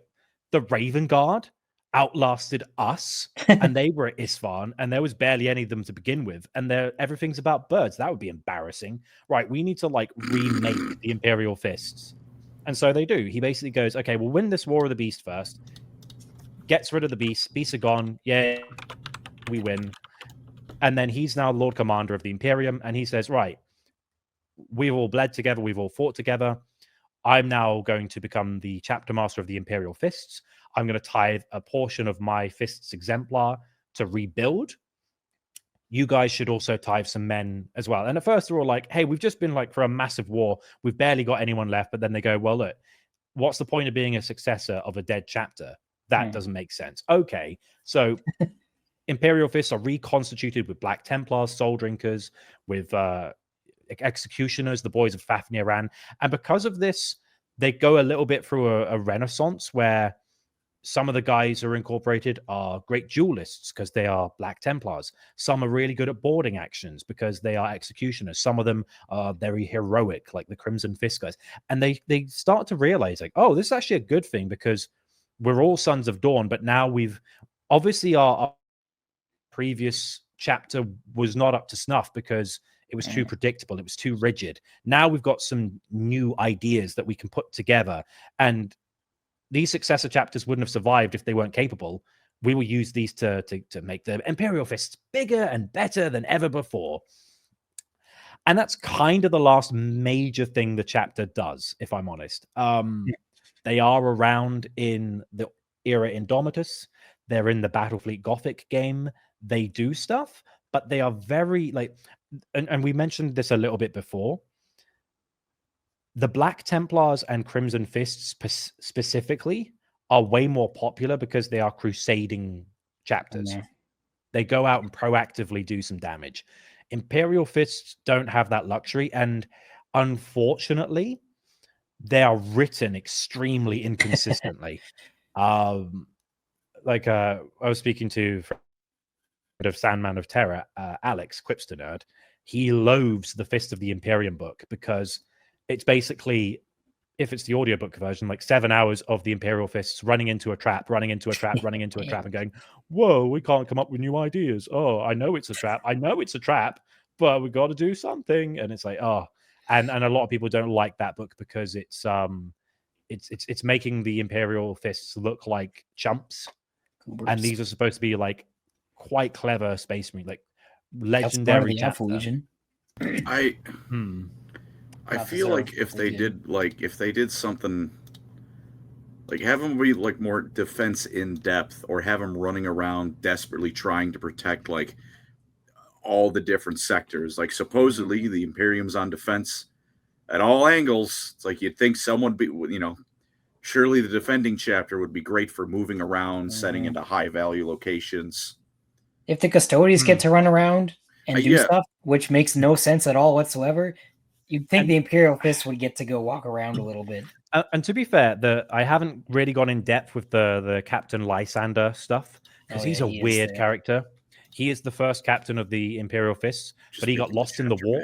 the Raven Guard outlasted us and they were at Isfahan and there was barely any of them to begin with, and everything's about birds. That would be embarrassing. Right, we need to remake the Imperial Fists. And so they do. He basically goes, okay, we'll win this War of the Beast first, gets rid of the beasts are gone, yeah, we win. And then he's now Lord Commander of the Imperium, and he says, right, we've all bled together, we've all fought together. I'm now going to become the chapter master of the Imperial Fists. I'm going to tithe a portion of my Fists Exemplar to rebuild. You guys should also tithe some men as well. And at first they're all like, hey, we've just been for a massive war. We've barely got anyone left. But then they go, well, look, what's the point of being a successor of a dead chapter? That doesn't make sense. Okay, so Imperial Fists are reconstituted with Black Templars, Soul Drinkers, with Executioners, the boys of Fafnir. And because of this, they go a little bit through a renaissance where some of the guys who are incorporated are great duelists because they are Black Templars. Some are really good at boarding actions because they are Executioners. Some of them are very heroic, like the Crimson Fist guys. And they start to realize, oh, this is actually a good thing because we're all Sons of Dawn, but now we've obviously our previous chapter was not up to snuff because it was too predictable. It was too rigid. Now we've got some new ideas that we can put together, and these successor chapters wouldn't have survived if they weren't capable. We will use these to make the Imperial Fists bigger and better than ever before. And that's kind of the last major thing the chapter does, if I'm honest. They are around in the era Indomitus. They're in the Battlefleet Gothic game. They do stuff, but they are very and we mentioned this a little bit before. The Black Templars and Crimson Fists specifically are way more popular because they are crusading chapters. They go out and proactively do some damage. Imperial Fists don't have that luxury, and unfortunately, they are written extremely inconsistently. I was speaking to of Sandman of Terra, Alex Quipster Nerd. He loathes the Fist of the Imperium book because it's basically, if it's the audiobook version, 7 hours of the Imperial Fists running into a trap, running into a trap, running into a trap, and going, whoa, we can't come up with new ideas. Oh, I know it's a trap. I know it's a trap, but we got to do something. And it's and a lot of people don't like that book because it's making the Imperial Fists look like chumps. And these are supposed to be quite clever space marine, legendary chapter. Legion. I feel like if they did something have them be more defense in depth, or have them running around desperately trying to protect all the different sectors. Supposedly the Imperium's on defense at all angles. It's you'd think someone surely the defending chapter would be great for moving around, setting into high value locations. If the Custodians get to run around and do stuff, which makes no sense at all whatsoever, you'd think the Imperial Fist would get to go walk around a little bit. And to be fair, I haven't really gone in depth with the Captain Lysander stuff because he's a weird character. He is the first captain of the Imperial Fists, but he got lost in the war.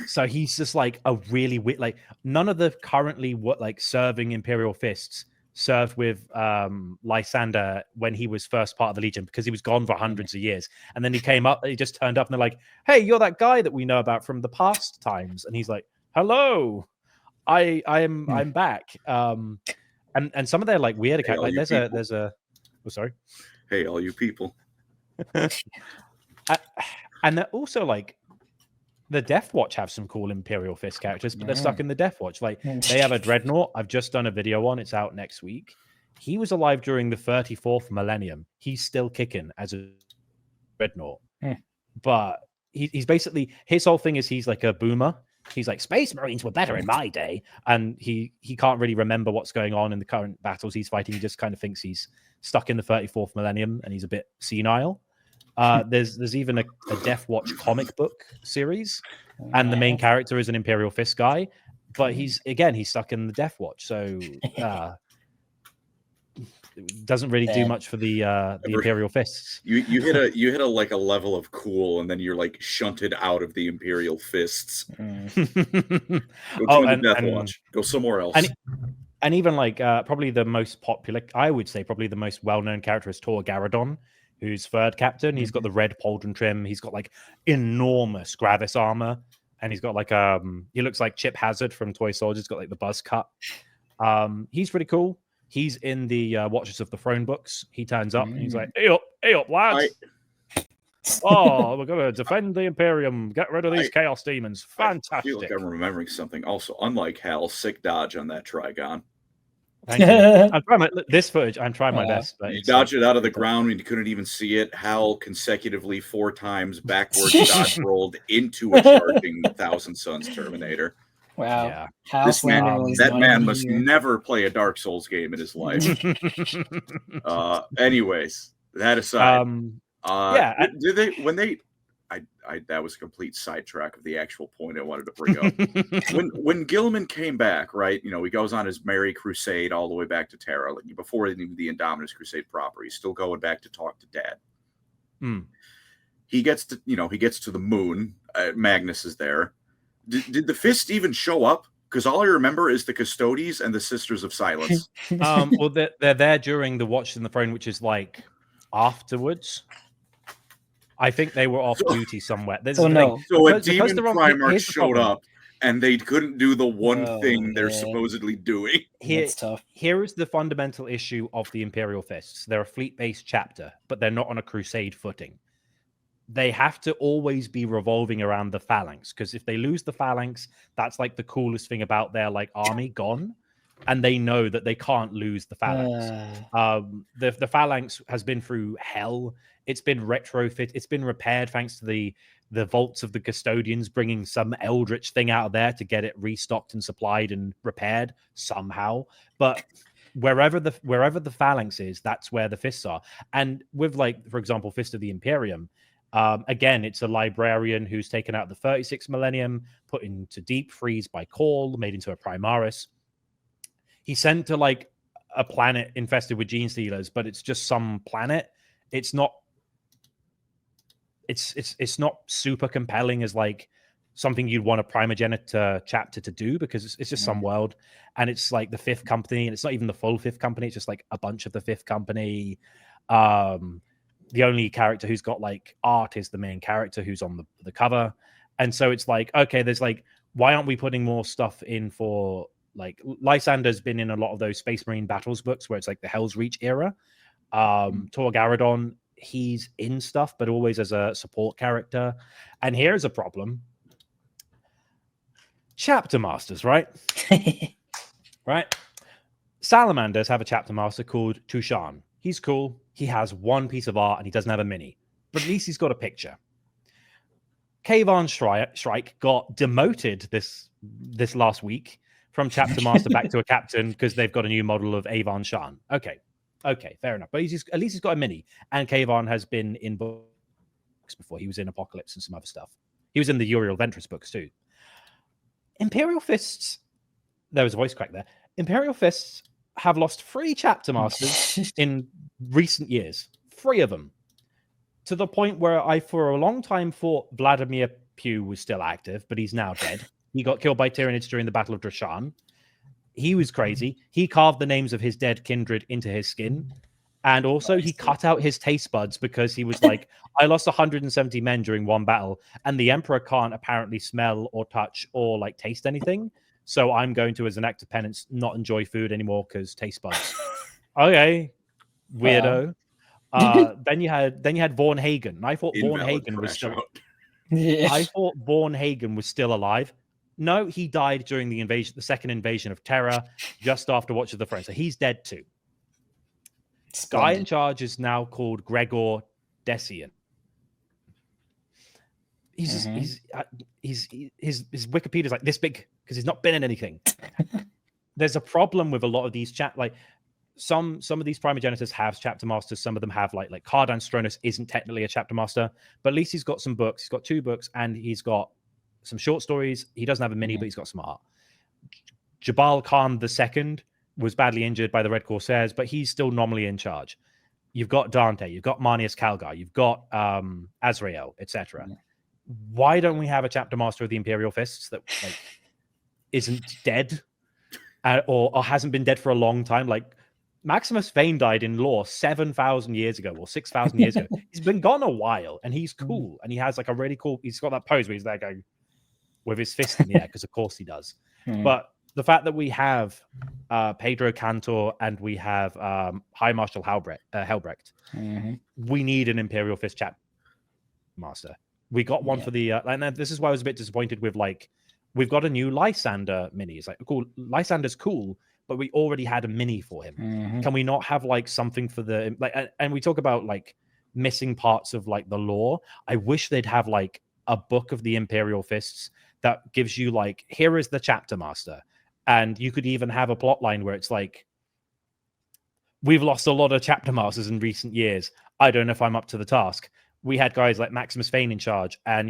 So he's just like a really weird, like none of the currently serving Imperial Fists served with Lysander when he was first part of the Legion, because he was gone for hundreds of years. And then he came up, he just turned up and they're like, hey, you're that guy that we know about from the past times. And he's like, hello, I'm back. And some of their like weird accounts, like there's a oh, sorry. Hey, all you people. And they're also like, the Death Watch have some cool Imperial Fist characters, but they're stuck in the Death Watch. Like they have a Dreadnought. I've just done a video on. It's out next week. He was alive during the 34th millennium. He's still kicking as a Dreadnought. But he's basically, his whole thing is he's like a boomer. He's like, Space Marines were better in my day. And he can't really remember what's going on in the current battles he's fighting. He just kind of thinks he's stuck in the 34th millennium and he's a bit senile. There's even a Death Watch comic book series, and the main character is an Imperial Fist guy, but he's stuck in the Death Watch, so doesn't really do much for the Imperial Fists. You hit a like a level of cool, and then you're like shunted out of the Imperial Fists. Go join the Death Watch. Go somewhere else. And even like probably the most popular, I would say probably the most well-known character is Tor Garadon, who's third captain. He's got the red pauldron trim. He's got like enormous Gravis armor, and he's got like he looks like Chip Hazard from Toy Soldier. He's got like the buzz cut. He's pretty cool. He's in the Watchers of the Throne books. He turns up and he's like, hey up, lads. We're gonna defend the Imperium, get rid of these chaos demons. Fantastic. I feel like I'm remembering something. Also, unlike Hal, sick dodge on that Trigon. Thank you. I'm trying this footage. I'm trying my best. But you dodge it out of the ground and you couldn't even see it. Hal consecutively 4 times backwards dodge rolled into a charging Thousand Suns Terminator. Wow. Yeah. That man must never play a Dark Souls game in his life. Anyways, that aside, did they when they? That was a complete sidetrack of the actual point I wanted to bring up. when Gilman came back, right? You know, he goes on his merry crusade all the way back to Terra, like before the Indominus Crusade proper. He's still going back to talk to Dad. He gets to the moon. Magnus is there. Did the Fist even show up? Because all I remember is the Custodes and the Sisters of Silence. Well, they're there during the Watch in the Throne, which is like afterwards. I think they were off duty somewhere. So a demon Primarch showed up, and they couldn't do the one thing they're supposedly doing. That's tough. Here is the fundamental issue of the Imperial Fists. They're a fleet-based chapter, but they're not on a crusade footing. They have to always be revolving around the phalanx, because if they lose the phalanx, that's like the coolest thing about their like army gone. And they know that they can't lose the phalanx. The phalanx has been through hell. It's been retrofit. It's been repaired thanks to the vaults of the custodians bringing some eldritch thing out of there to get it restocked and supplied and repaired somehow. But wherever the phalanx is, that's where the Fists are. And with, like, for example, Fist of the Imperium, again, it's a librarian who's taken out the 36th millennium, put into deep freeze by Call, made into a Primaris. He's sent to like a planet infested with gene stealers, but it's just some planet. It's not super compelling as like something you'd want a Primogenitor chapter to do, because it's just some world, and it's like the 5th company, and it's not even the full 5th company. It's just like a bunch of the 5th company. The only character who's got like art is the main character who's on the cover, and so it's like, okay, there's like, why aren't we putting more stuff in for? Like Lysander's been in a lot of those Space Marine battles books where it's like the Hell's Reach era. Tor Garadon, he's in stuff, but always as a support character. And here's a problem. Chapter Masters, right? Right? Salamanders have a chapter master called Tushan. He's cool. He has one piece of art and he doesn't have a mini, but at least he's got a picture. Kayvan Shrike got demoted this last week from chapter master back to a captain because they've got a new model of Avon Shan. Okay, fair enough. But at least he's got a mini. And Kayvan has been in books before. He was in Apocalypse and some other stuff. He was in the Uriel Ventress books too. Imperial Fists, there was a voice crack there. Imperial Fists have lost 3 chapter masters in recent years. 3 of them. to the point where I, for a long time, thought Vladimir Pugh was still active, but he's now dead. He got killed by Tyranids during the Battle of Drashan. He was crazy. He carved the names of his dead kindred into his skin. And also, he cut out his taste buds because he was like, I lost 170 men during one battle, and the Emperor can't apparently smell or touch or like taste anything. So I'm going to, as an act of penance, not enjoy food anymore because taste buds. Okay, weirdo. Then you had Vorn Hagen. And I thought Vorn Hagen was still. I thought Vorn Hagen was still alive. No, he died during the second invasion of Terra, just after Watch of the Throne. So he's dead too. Guy in charge is now called Gregor Decian. His Wikipedia is like this big because he's not been in anything. There's a problem with a lot of these some of these Primogenitors have chapter masters. Some of them have like Cardan Stronus isn't technically a chapter master, but at least he's got some books. He's got 2 books and he's got some short stories. He doesn't have a mini, but he's got some art. Jabal Khan II was badly injured by the Red Corsairs, but he's still nominally in charge. You've got Dante, you've got Marnius Calgar, you've got Azrael, etc. Why don't we have a chapter master of the Imperial Fists that isn't dead or hasn't been dead for a long time? Like Maximus Vane died in lore 7,000 years ago or 6,000 years ago. He's been gone a while and he's cool. And he has like a really cool, he's got that pose where he's there going with his fist in the air because of course he does. But the fact that we have Pedro Cantor and we have High Marshal Helbrecht, we need an Imperial Fist chapter master. We got one for the, and this is why I was a bit disappointed with we've got a new Lysander mini. It's like, cool, Lysander's cool, but we already had a mini for him. Can we not have something for the and we talk about missing parts of the lore. I wish they'd have a book of the Imperial Fists that gives you here is the chapter master. And you could even have a plot line where it's we've lost a lot of chapter masters in recent years. I don't know if I'm up to the task. We had guys like Maximus Vane in charge, and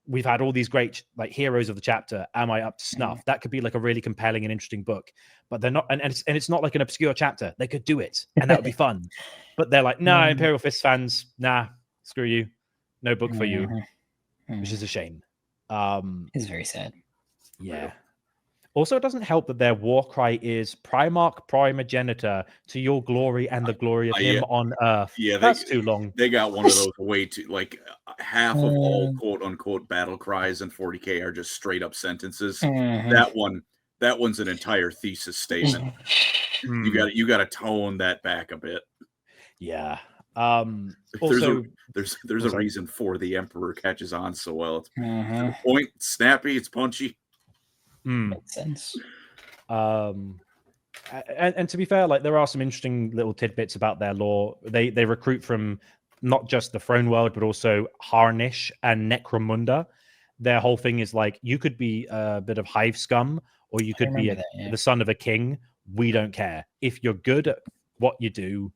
we've had all these great heroes of the chapter. Am I up to snuff? That could be a really compelling and interesting book. But they're not, and it's not an obscure chapter. They could do it, and that would be fun. But they're no, Imperial Fist fans, nah, screw you, no book for you, which is a shame. It's very sad. Yeah. Also, it doesn't help that their war cry is Primarch Primogenitor to your glory and the glory of him on earth. Yeah, that's too long. They got one of those way too, half of all quote unquote battle cries in 40K are just straight up sentences. That one's an entire thesis statement. You got to tone that back a bit. Yeah. There's a reason for the Emperor catches on so well. It's to the point, snappy, it's punchy. Makes sense. And to be fair, there are some interesting little tidbits about their lore. They recruit from not just the Throne World, but also Harnish and Necromunda. Their whole thing is you could be a bit of hive scum, or you could be the son of a king. We don't care. If you're good at what you do,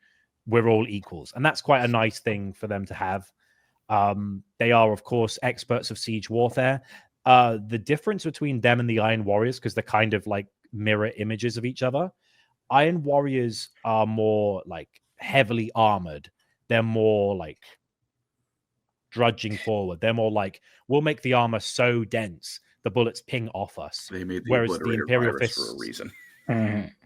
we're all equals. And that's quite a nice thing for them to have. They are, of course, experts of siege warfare. The difference between them and the Iron Warriors, because they're kind of mirror images of each other. Iron Warriors are more heavily armored. They're more drudging forward. They're more we'll make the armor so dense the bullets ping off us. They made the whereas the Imperial Fists for a reason.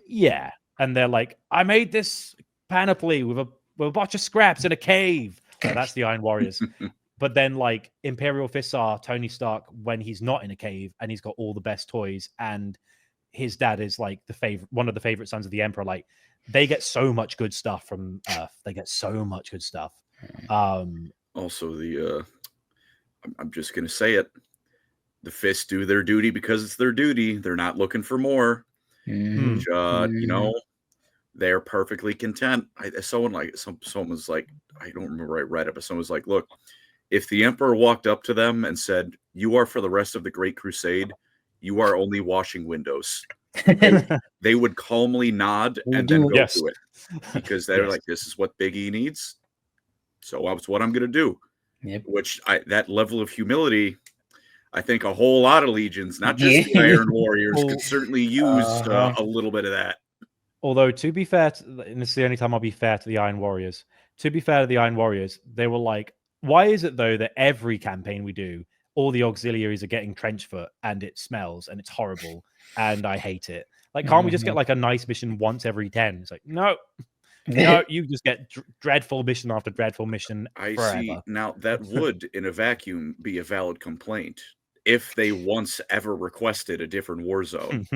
Yeah, and they're I made this panoply with a bunch of scraps in a cave. So that's the Iron Warriors. But then, Imperial Fists are Tony Stark when he's not in a cave and he's got all the best toys, and his dad is one of the favorite sons of the Emperor. They get so much good stuff from Earth. They get so much good stuff. Also, I'm just gonna say it. The Fists do their duty because it's their duty. They're not looking for more. Which, they're perfectly content. Someone was I don't remember I read it, but someone was look. If the Emperor walked up to them and said, "You are for the rest of the Great Crusade, you are only washing windows," they would calmly nod and then go to it because they're "This is what Big E needs, so that's what I'm going to do." Yep. Which that level of humility, I think a whole lot of legions, not just the Iron Warriors, could certainly use a little bit of that. Although, to be fair, and this is the only time I'll be fair to the Iron Warriors, to be fair to the Iron Warriors, they were like, why is it though that every campaign we do, all the auxiliaries are getting trench foot and it smells and it's horrible and I hate it? Like, can't we just get like a nice mission once every 10? It's like, no, you just get dreadful mission after dreadful mission forever. I see. Now, that would, in a vacuum, be a valid complaint if they once ever requested a different war zone.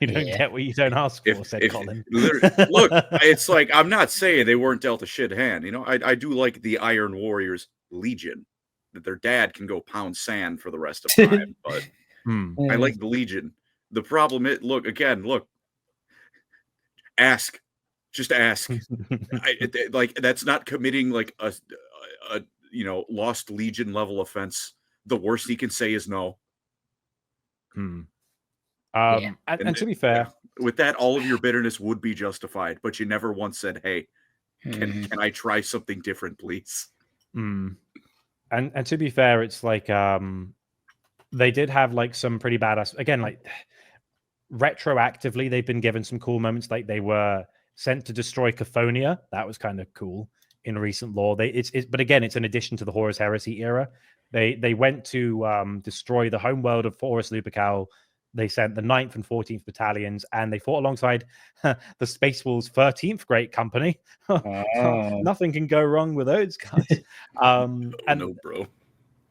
You don't get what you don't ask for, said Colin. Look, it's like, I'm not saying they weren't dealt a shit hand. You know, I do like the Iron Warriors Legion, that their dad can go pound sand for the rest of time, but I like the Legion. The problem is, look, ask. Just ask. Like, that's not committing like a lost Legion level offense. The worst he can say is no. And to be fair, with that, all of your bitterness would be justified, but you never once said, hey, can I try something different, please? And to be fair, it's like they did have like some pretty badass, again, like retroactively they've been given some cool moments. Like they were sent to destroy Cathonia. That was kind of cool in recent lore. But again, it's an addition to the Horus Heresy era. They went to destroy the homeworld of Horus Lupercal. They sent the 9th and 14th battalions, and they fought alongside the Space Wolves' 13th Great Company. Nothing can go wrong with those guys. No, bro.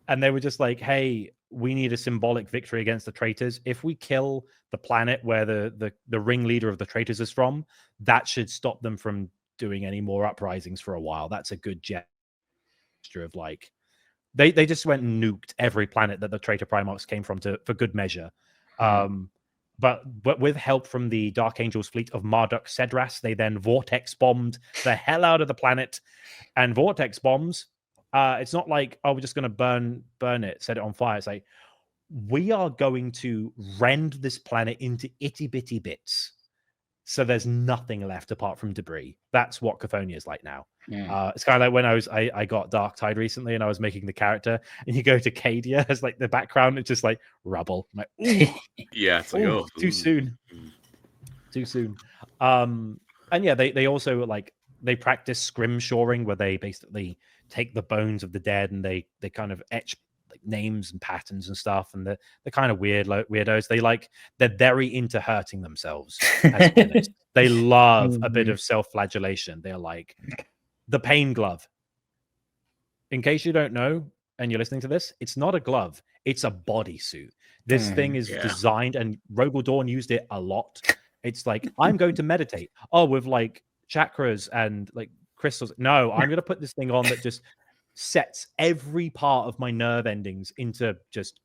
And they were just like, hey, we need a symbolic victory against the traitors. If we kill the planet where the ringleader of the traitors is from, that should stop them from doing any more uprisings for a while. That's a good gesture of like, they just went and nuked every planet that the traitor Primarchs came from for good measure. But with help from the Dark Angel's fleet of Marduk Cedras, they then vortex bombed the hell out of the planet. And vortex bombs, it's not like, oh, we're just going to burn it, set it on fire. It's like, we are going to rend this planet into itty bitty bits, so there's nothing left apart from debris. That's what Cathonia is like now. It's kind of like when I got Dark Tide recently, and I was making the character, and you go to Cadia as like the background, it's just like rubble. I'm like, ooh, yeah, it's like, oh, too soon. And yeah, they also like they practice scrimshoring, where they basically take the bones of the dead and they kind of etch like names and patterns and stuff, and they're kind of weirdos. They're very into hurting themselves. They love a bit of self-flagellation. They're like the pain glove. In case you don't know, and you're listening to this, it's not a glove, it's a bodysuit. This thing is designed, and Rogal Dorn used it a lot. It's like, I'm going to meditate. Oh, with like chakras and like crystals. No, I'm going to put this thing on that just sets every part of my nerve endings into just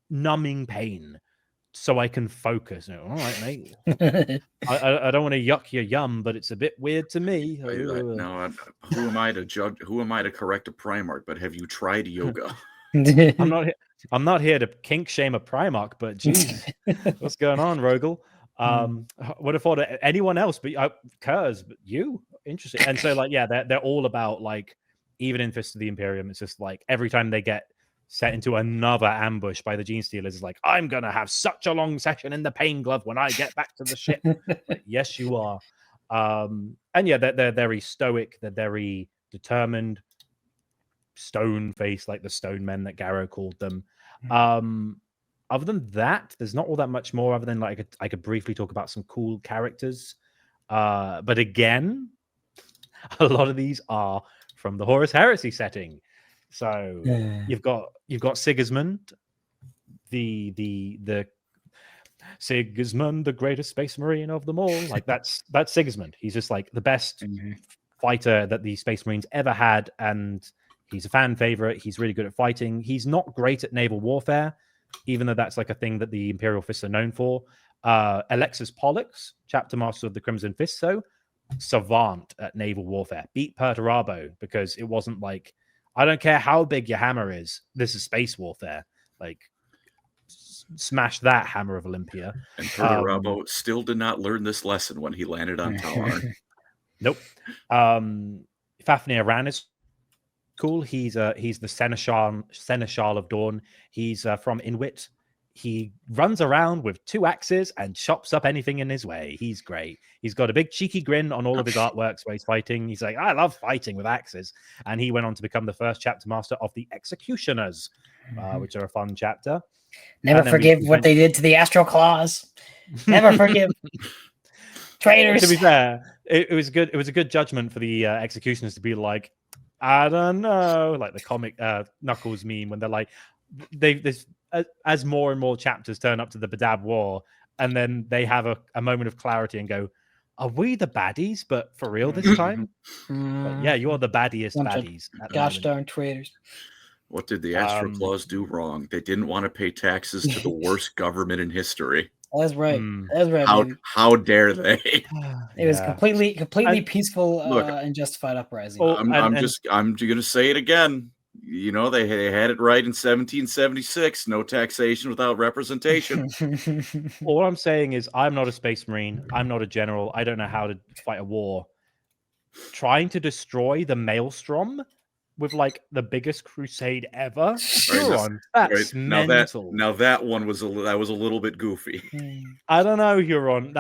numbing pain so I can focus. All right, mate. I don't want to yuck your yum, but it's a bit weird to me. No, who am I to judge? Who am I to correct a Primarch? But have you tried yoga? I'm not here to kink shame a Primarch, but geez, what's going on, Rogal? Would have thought of anyone else, but Kurz, but you interesting. And so like, yeah, they're all about like, even in Fist of the Imperium, it's just like every time they get set into another ambush by the Gene Stealers, it's like, I'm gonna have such a long session in the pain glove when I get back to the ship. Like, yes, you are. And yeah, they're very stoic, they're very determined, stone face, like the stone men that Garrow called them. Other than that, there's not all that much more, other than like I could briefly talk about some cool characters. But again, a lot of these are from the Horus Heresy setting. So you've got Sigismund, the Sigismund, the greatest space marine of them all. Like that's Sigismund. He's just like the best fighter that the Space Marines ever had, and he's a fan favorite. He's really good at fighting. He's not great at naval warfare, even though that's like a thing that the Imperial Fists are known for. Alexis Pollux, chapter master of the Crimson Fist, so savant at naval warfare, beat Perturabo, because it wasn't like, I don't care how big your hammer is, this is space warfare. Like, smash that, Hammer of Olympia. And Perturabo still did not learn this lesson when he landed on Talar. Nope. Fafnir Ran is cool. He's the Seneschal of Dawn. He's from Inwit. he runs around with 2 axes and chops up anything in his way. He's great. He's got a big cheeky grin on all of his artworks where he's fighting. He's like, I love fighting with axes. And he went on to become the first chapter master of the Executioners, which are a fun chapter. Never forgive what they did to the Astral Claws. Never forgive. Traitors. To be fair, it was good. It was a good judgment for the Executioners to be like, I don't know, like the comic Knuckles meme when they're like, as more and more chapters turn up to the Badab War, and then they have a moment of clarity and go, are we the baddies, but for real this time? But yeah, you're the baddiest baddies. Gosh darn traitors. What did the Astral Claws do wrong? They didn't want to pay taxes to the worst government in history. That's right. That's right. How dare they? It was completely peaceful and justified uprising. I'm going to say it again. You know, they had it right in 1776. No taxation without representation. All I'm saying is I'm not a space marine. I'm not a general. I don't know how to fight a war. Trying to destroy the Maelstrom with like the biggest crusade ever. That's mental. Now that one was a little bit goofy. I don't know, Huron.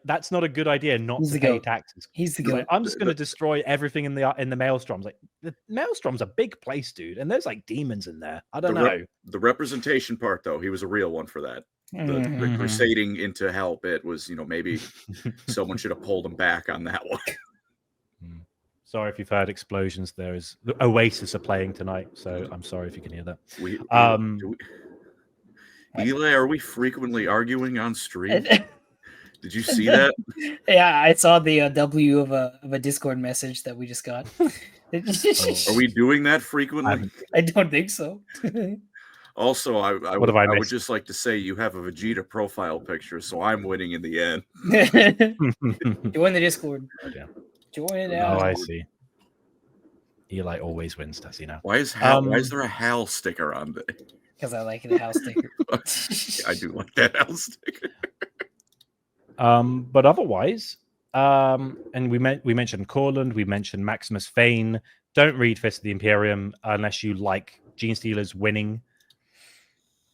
That's not a good idea. Not to pay taxes. He's the goat. I'm just going to destroy everything in the Maelstroms. Like the Maelstrom's a big place, dude, and there's like demons in there. I don't know. The representation part, though, he was a real one for that. The crusading into hell bit was, maybe someone should have pulled him back on that one. Sorry if you've heard explosions. There is Oasis are playing tonight, so I'm sorry if you can hear that. Eli, are we frequently arguing on stream? Did you see that? Yeah, I saw the W of a Discord message that we just got. Are we doing that frequently? I don't think so. Also, I would just like to say you have a Vegeta profile picture, so I'm winning in the end. Join the Discord. Oh, yeah. Join it out. Oh, I see. Eli always wins, does he now? Why is there a Hal sticker on there? Because I like the Hal sticker. I do like that Hal sticker. But otherwise, and we mentioned Corland, we mentioned Maximus Fane. Don't read Fist of the Imperium unless you like Gene Stealers winning.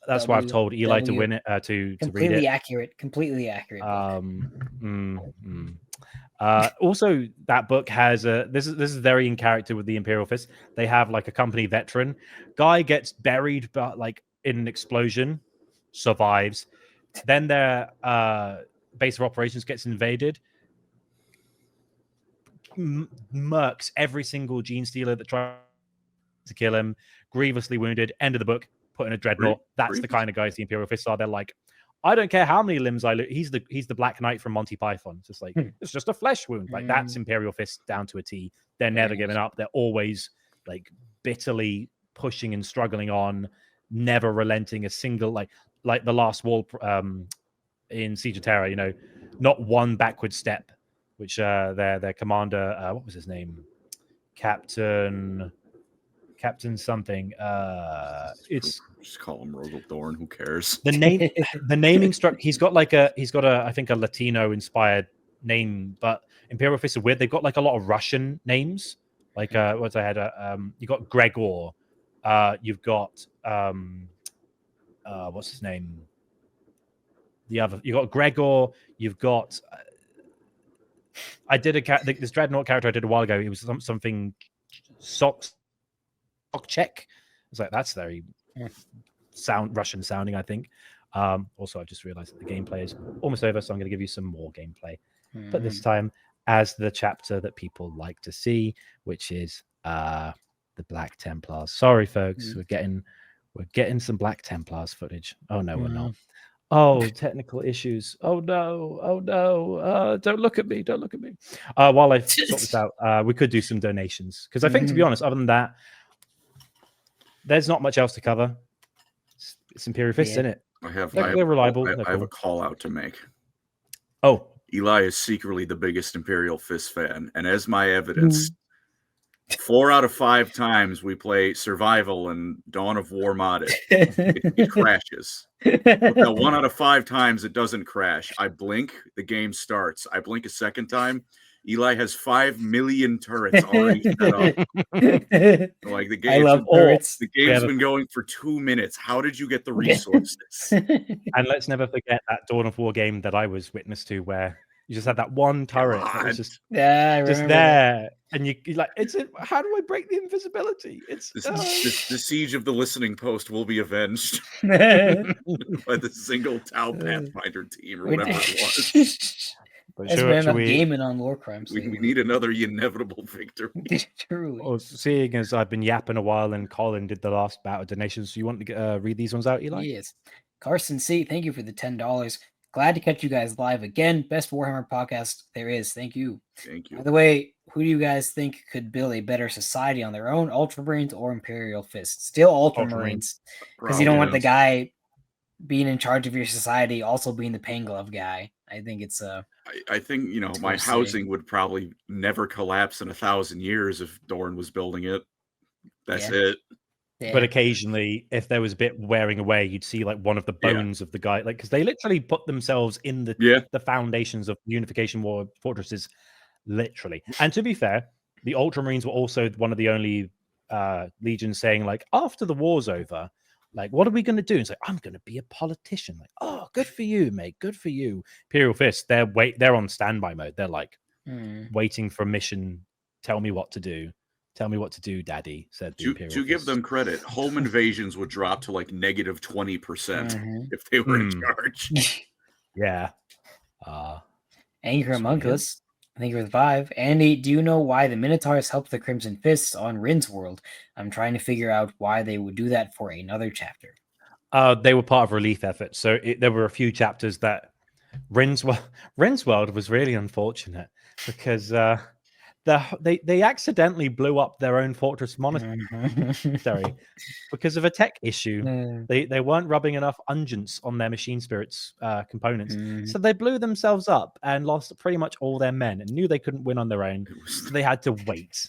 That's why I've told Eli to win it, to read it. Completely accurate. Also, that book has this is very in character with the Imperial Fists. They have like a company veteran guy gets buried, but like in an explosion, survives. Then their base of operations gets invaded, murks every single Gene Stealer that tries to kill him, grievously wounded. End of the book. Put in a dreadnought. That's the kind of guys the Imperial Fists are. They're like, I don't care how many limbs I lose. He's the Black Knight from Monty Python. It's just like it's just a flesh wound. Like that's Imperial Fist down to a T. They're never giving up. They're always like bitterly pushing and struggling on, never relenting a single like the last wall in Siege of Terra. Not one backward step. Which their commander, what was his name? Captain something. It's just call him Rogal Dorn. Who cares? The naming structure. He's got I think a Latino inspired name, but Imperial Fists are weird. They've got like a lot of Russian names. Like what's I had? You got Gregor. You've got what's his name? You got Gregor. You've got. I did this dreadnought character I did a while ago. It was something Sokchek. It's like that's very Russian sounding, I think. Also, I've just realized that the gameplay is almost over, so I'm going to give you some more gameplay. But this time as the chapter that people like to see, which is the Black Templars. Sorry, folks, we're getting some Black Templars footage. Oh no, we're not. Oh, technical issues. Oh no. Don't look at me. While I sort this out, we could do some donations because I think, to be honest, other than that, there's not much else to cover. It's Imperial Fists, isn't it? They're reliable. I have a call out to make. Oh, Eli is secretly the biggest Imperial Fist fan, and as my evidence, 4 out of 5 times we play Survival and Dawn of War modded, it crashes. Now, 1 out of 5 times it doesn't crash. I blink, the game starts. I blink a second time, Eli has 5 million turrets already set up. Like the game's been going for 2 minutes. How did you get the resources? And let's never forget that Dawn of War game that I was witness to, where you just had that one turret that was just there, that. And you like, how do I break the invisibility? It's the siege of the listening post will be avenged by the single Tau Pathfinder team or whatever it was. But should we gaming on Lorecrimes? We need another inevitable victory. Truly. Well, seeing as I've been yapping a while and Colin did the last bout of donations, so you want to read these ones out, Eli? Yes. Carson C, thank you for the $10. Glad to catch you guys live again. Best Warhammer podcast there is. Thank you. Thank you. By the way, who do you guys think could build a better society on their own? Ultramarines or Imperial Fists? Still Ultramarines. Because you don't want the guy being in charge of your society also being the pain glove guy. I think it's I think, my housing would probably never collapse in 1,000 years if Dorn was building it. That's it. Yeah. But occasionally, if there was a bit wearing away, you'd see like one of the bones of the guy, like because they literally put themselves in the foundations of Unification War fortresses, literally. And to be fair, the Ultramarines were also one of the only legions saying like, after the war's over, like, what are we going to do? And it's like, I'm going to be a politician. Like, oh, good for you, mate. Good for you. Imperial Fists, they're on standby mode. They're like waiting for a mission. Tell me what to do. Tell me what to do, Daddy, said the Imperial To give them credit, home invasions would drop to like negative 20% if they were in charge. Yeah. Anger Among Us, thank you for the 5. Andy, do you know why the Minotaurs helped the Crimson Fists on Rin's world? I'm trying to figure out why they would do that for another chapter. They were part of relief efforts. So there were a few chapters that Rin's world was really unfortunate because they accidentally blew up their own fortress monastery because of a tech issue. They weren't rubbing enough unguents on their machine spirits components, so they blew themselves up and lost pretty much all their men and knew they couldn't win on their own, so they had to wait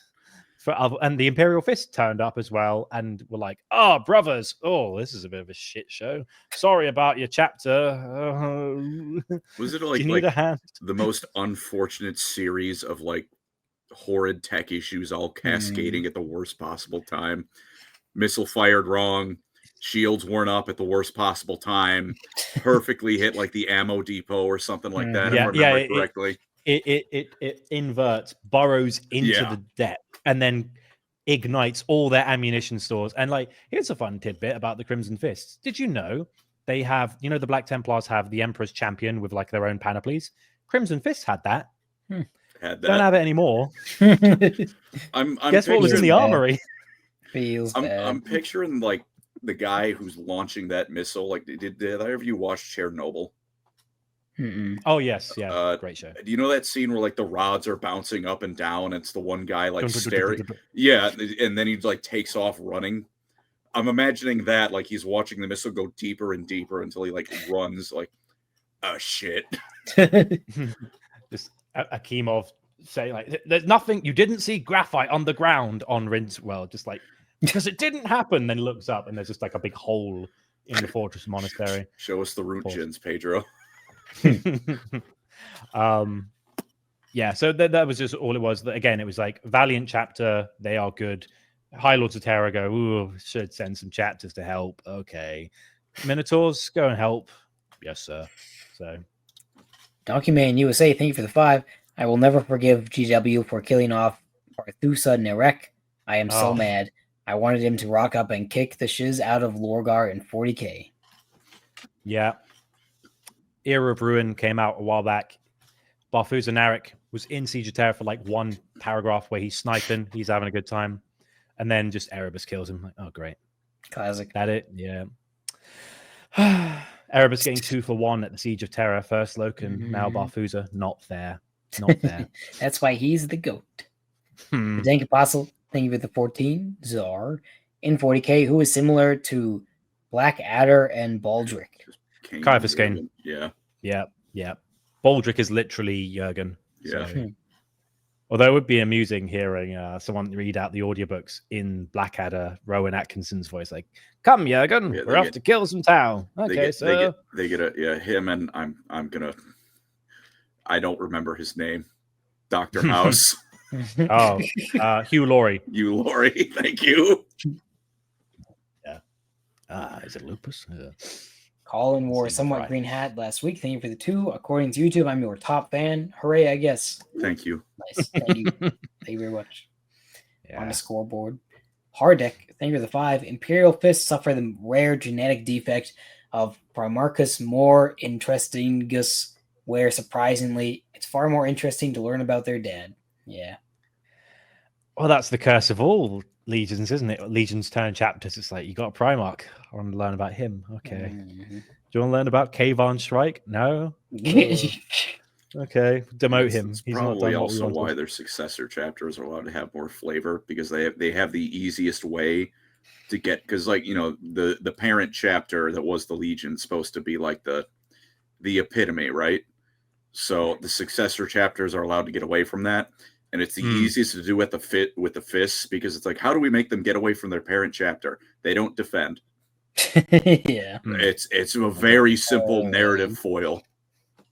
for and the Imperial Fist turned up as well and were like, "Oh, brothers, this is a bit of a shit show. Sorry about your chapter." Was it like the most unfortunate series of like horrid tech issues all cascading at the worst possible time? Missile fired wrong, shields worn up at the worst possible time, perfectly hit like the ammo depot or something like that, if I remember correctly. It inverts, burrows into the depth, and then ignites all their ammunition stores. And like, here's a fun tidbit about the Crimson Fists. Did you know they have, the Black Templars have the Emperor's Champion with like their own panoplies? Crimson Fists had that. Had that. Don't have it anymore. I'm Guess what was in the armory? I'm picturing like the guy who's launching that missile. Like, did either of you watch Chernobyl? Oh yes, yeah, great show. Do you know that scene where like the rods are bouncing up and down? It's the one guy like staring. Yeah, and then he like takes off running. I'm imagining that like he's watching the missile go deeper and deeper until he like runs like, oh shit. Just Akimov saying like, "There's nothing. You didn't see graphite on the ground on Rin's world, just like because it didn't happen." Then he looks up and there's just like a big hole in the fortress monastery. Show us the root gens, Pedro. Yeah, so that was just all it was. Again, it was like Valiant chapter, they are good. High Lords of Terra go, ooh, should send some chapters to help. Okay, Minotaurs, go and help. Yes, sir. So Donkey Man USA, thank you for the 5. I will never forgive GW for killing off Parthusa Nerek. I am so mad. I wanted him to rock up and kick the shiz out of Lorgar in 40k. Yeah. Era of Ruin came out a while back. Parthusa Nerek was in Siege of Terra for like one paragraph where he's sniping, he's having a good time, and then just Erebus kills him. Like, oh, great. Classic. That it? Yeah. Erebus getting 2 for 1 at the Siege of Terra. First Loken, now Parthusa. Not fair. Not fair. That's why he's the GOAT. The Dank Apostle, thank you for the 14. Czar in 40k, who is similar to Black Adder and Baldric. Kaifer Skane. Yeah. Baldric is literally Jurgen. Yeah. So. Although it would be amusing hearing someone read out the audiobooks in Blackadder, Rowan Atkinson's voice, like, "Come, Jurgen, we're off to kill some Tau." Okay, so they get him, and I'm gonna. I don't remember his name. Dr. House. Hugh Laurie. Hugh Laurie, thank you. Yeah. Is it lupus? Yeah. Colin wore somewhat green hat last week. Thank you for the 2. According to YouTube, I'm your top fan. Hooray, I guess. Thank you. Nice. Thank you. Thank you very much. Yeah. On the scoreboard. Hardek, thank you for the 5. Imperial Fists suffer the rare genetic defect of Primarchus more interestingus, where surprisingly, it's far more interesting to learn about their dad. Yeah. Well, that's the curse of all legions, isn't it? Legions turn chapters. It's like, you got a Primarch. I want to learn about him. Okay. Mm-hmm. Do you want to learn about Kayvon Strike? No? Okay. Demote him. He's He's probably not done also why their successor chapters are allowed to have more flavor, because they have the easiest way to get, because like, you know, the parent chapter that was the Legion is supposed to be like the epitome, right? So the successor chapters are allowed to get away from that. And it's the easiest to do with the fists, because it's like, how do we make them get away from their parent chapter? They don't defend. Yeah. It's a very simple narrative foil.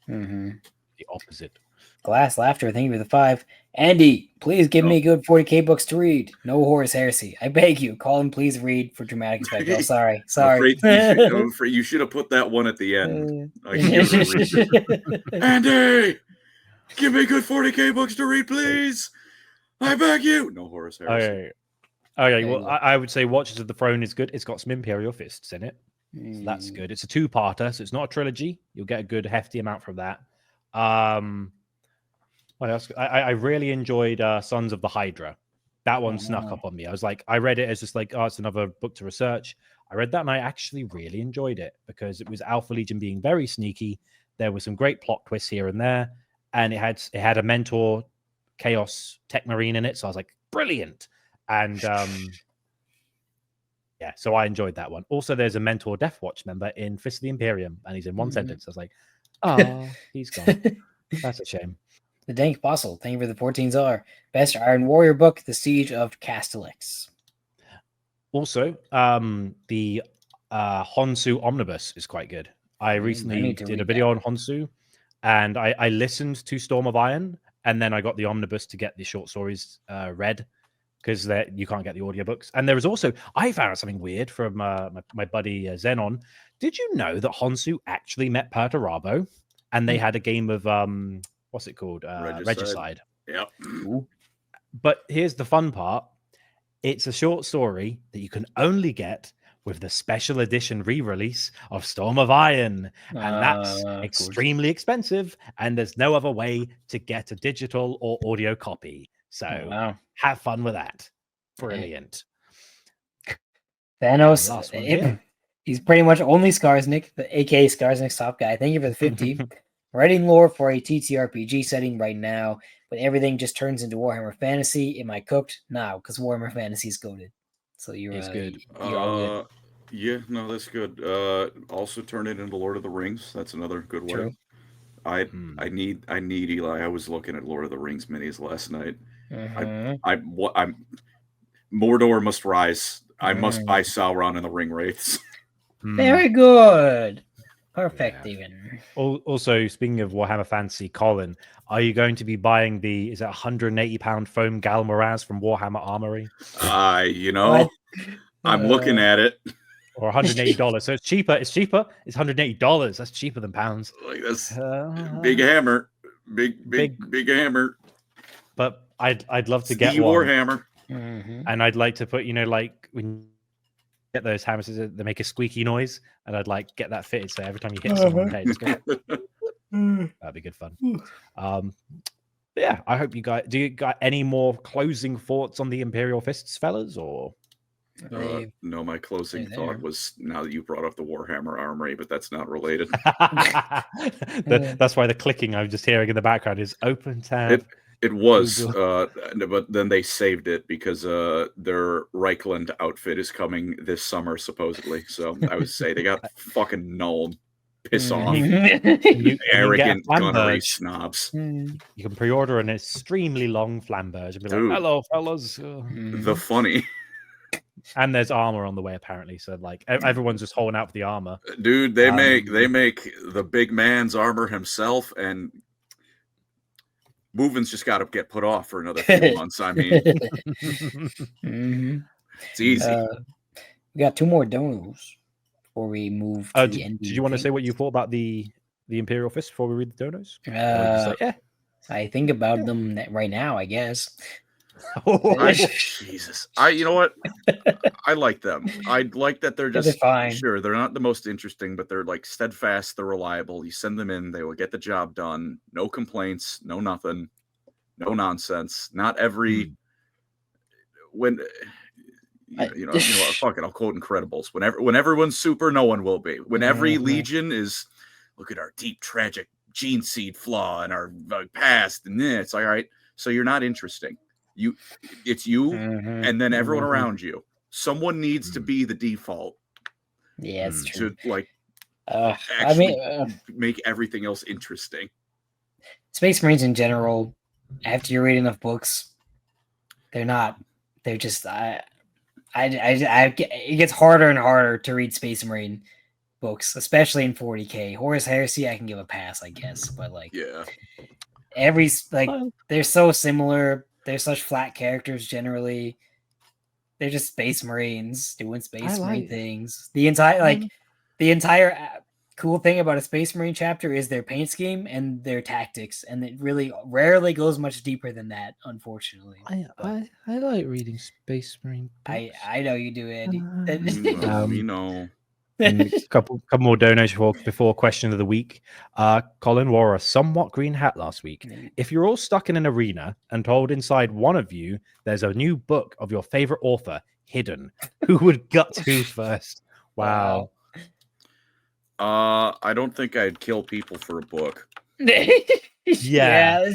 Mm-hmm. The opposite. Glass Laughter, thank you for the 5. Andy, please give me good 40k books to read. No Horus Heresy. I beg you. Colin, please read for dramatic effect. Oh, sorry. I'm afraid you should have put that one at the end. Andy, give me good 40k books to read, please. I beg you. No Horus Heresy. Okay. Well, I would say Watchers of the Throne is good. It's got some Imperial Fists in it. So that's good. It's a 2-parter, so it's not a trilogy. You'll get a good hefty amount from that. What else? I really enjoyed Sons of the Hydra. That one snuck up on me. I was like, I read it as just like, it's another book to research. I read that and I actually really enjoyed it because it was Alpha Legion being very sneaky. There were some great plot twists here and there, and it had a mentor Chaos Tech Marine in it. So I was like, brilliant. And yeah, so I enjoyed that one. Also, there's a mentor Death Watch member in Fist of the Imperium, and he's in one sentence. I was like, oh, he's gone. That's a shame. The Dank Apostle, thank you for the 14 Czar. Best Iron Warrior book, The Siege of Castellix. Also, the Honsu Omnibus is quite good. I recently did a video on Honsu, and I listened to Storm of Iron, and then I got the Omnibus to get the short stories read, because you can't get the audiobooks. And there was also, I found out something weird from my buddy Zenon. Did you know that Honsu actually met Perturabo, and they had a game of what's it called? Regicide. Yep. But here's the fun part. It's a short story that you can only get with the special edition re-release of Storm of Iron. And that's extremely expensive. And there's no other way to get a digital or audio copy. So have fun with that. Brilliant. Thanos, he's pretty much only Skarsnik, aka Skarsnik's top guy. Thank you for the 50. Writing lore for a TTRPG setting right now, but everything just turns into Warhammer Fantasy. Am I cooked? No, because Warhammer Fantasy is goated. So you're good. You're good. Yeah, no, that's good. Also turn it into Lord of the Rings. That's another good way. True. I need Eli. I was looking at Lord of the Rings minis last night. I'm Mordor must rise. I must buy Sauron and the Ring Wraiths. Very good. Perfect, even. Also, speaking of Warhammer Fantasy, Colin, are you going to be buying is it 180-pound foam Galmaraz from Warhammer Armory? I'm looking at it. Or $180. So it's cheaper. It's cheaper. It's $180. That's cheaper than pounds. Like that's big hammer. Big hammer. But I'd love to get one. Warhammer. And I'd like to put, like when get those hammers, they make a squeaky noise, and I'd like get that fitted so every time you hit someone, hey, just go. That'd be good fun. Yeah, I hope you guys got any more closing thoughts on the Imperial Fists, fellas, or no, my closing thought was, now that you brought up the Warhammer Armory, but that's not related. That's why the clicking I'm just hearing in the background is open tab. It was, but then they saved it because their Reichland outfit is coming this summer, supposedly. So I would say they got fucking known. Piss off. Arrogant gunnery snobs. You can pre-order an extremely long flamberge and be like, hello, fellas. The funny. And there's armor on the way, apparently. So like everyone's just holding out for the armor. Dude, they make the big man's armor himself, and moving's just got to get put off for another few months. I mean, it's easy. We got 2 more donos before we move to the ending. Did you want to say what you thought about the Imperial Fists before we read the donos? I think about them right now, I guess. Jesus. You know what? I like them. I like that they're just fine. Sure, they're not the most interesting, but they're like steadfast, they're reliable. You send them in, they will get the job done. No complaints, no nothing, no nonsense. Not every when you know what, fuck it, I'll quote Incredibles. When everyone's super, no one will be. When every legion is, look at our deep, tragic gene seed flaw in our past, and then it's like, all right, so you're not interesting. It's you, and then everyone around you. Someone needs to be the default. Yeah, it's true. To like, actually make everything else interesting. Space Marines in general, after you read enough books, they're not. They're just. It gets harder and harder to read Space Marine books, especially in 40K. Horus Heresy, I can give a pass, I guess, but like, they're so similar. They're such flat characters generally. They're just Space Marines doing Space Marine things. The entire cool thing about a Space Marine chapter is their paint scheme and their tactics, and it really rarely goes much deeper than that, unfortunately. I like reading Space Marine books. I know you do, Andy. You know. couple more donos before question of the week. Colin wore a somewhat green hat last week. If you're all stuck in an arena and told inside one of you there's a new book of your favorite author hidden, who would gut who first? Wow. I don't think I'd kill people for a book. Yeah.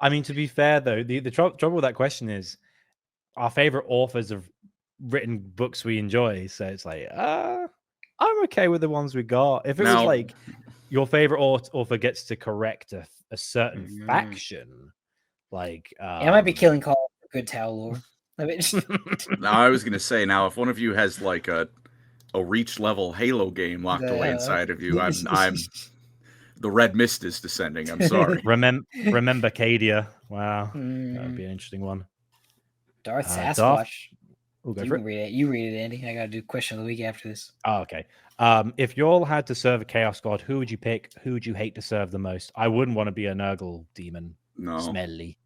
I mean, to be fair though, the trouble with that question is our favorite authors have written books we enjoy, so it's like I'm okay with the ones we got. If it was like your favorite author gets to correct a certain faction, like I might be killing Call for good towel lore. Now I was gonna say, now if one of you has like a reach level Halo game locked away inside of you, I'm the red mist is descending. I'm sorry. Remember Cadia. Wow, that would be an interesting one. Darth Sasquatch. We'll go you for can read it. You read it, Andy. I gotta do question of the week after this. Oh, okay. If you all had to serve a Chaos God, who would you pick? Who would you hate to serve the most? I wouldn't want to be a Nurgle demon. No. Smelly.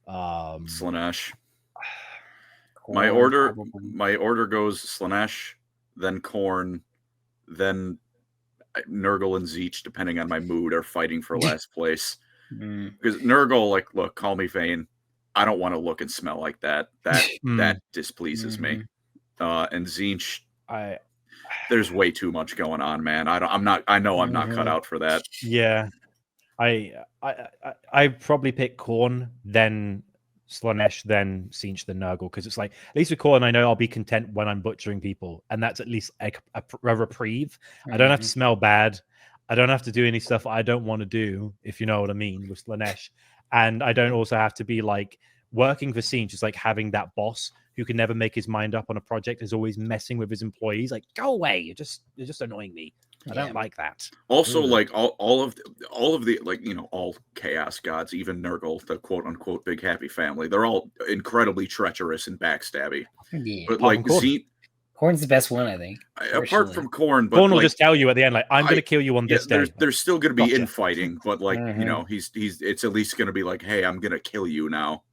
Slaanesh. Khorne, My order probably. goes Slaanesh, then Khorne, then Nurgle and Tzeentch, depending on my mood, are fighting for last place. Because Nurgle, like, look, call me vain. I don't want to look and smell like that. That displeases me. And Tzeentch, there's way too much going on, man. I'm not cut out for that. Yeah. I probably pick Khorne, then Slaanesh, then Tzeentch, then Nurgle, because it's like, at least with Khorne, I know I'll be content when I'm butchering people, and that's at least a reprieve. I don't have to smell bad. I don't have to do any stuff I don't want to do, if you know what I mean, with Slaanesh. And I don't also have to be like working for Tzeentch, just like having that boss who can never make his mind up on a project, is always messing with his employees. Like, go away! You're just annoying me. I don't like that. Also, like all of the like, you know, all chaos gods, even Nurgle, the quote unquote big happy family, they're all incredibly treacherous and backstabby. Yeah. But like Tzeentch, Khorne's the best one, I think. Apart from Khorne, but Khorne will just tell you at the end, like, I'm going to kill you on this day. There's still going to be infighting, but like, you know, it's at least going to be like, hey, I'm going to kill you now.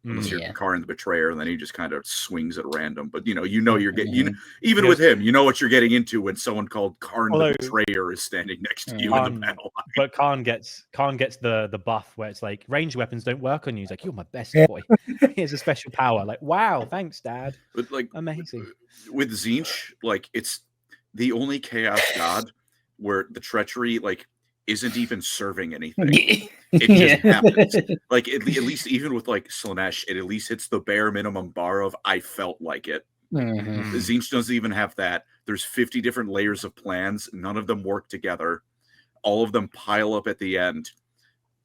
Unless you're Karn the Betrayer, and then he just kind of swings at random. But you know you're getting even with him, you know what you're getting into when someone called Karn the Betrayer is standing next to you in the battle line. But Karn gets the buff where it's like ranged weapons don't work on you. He's like, you're my best boy. He has a special power. Like, wow, thanks, Dad. But like amazing. With Tzeentch, like it's the only chaos god where the treachery like isn't even serving anything. It just happens. Like at least even with like Slaanesh, it at least hits the bare minimum bar of I felt like it. Tzeentch doesn't even have that. There's 50 different layers of plans. None of them work together. All of them pile up at the end.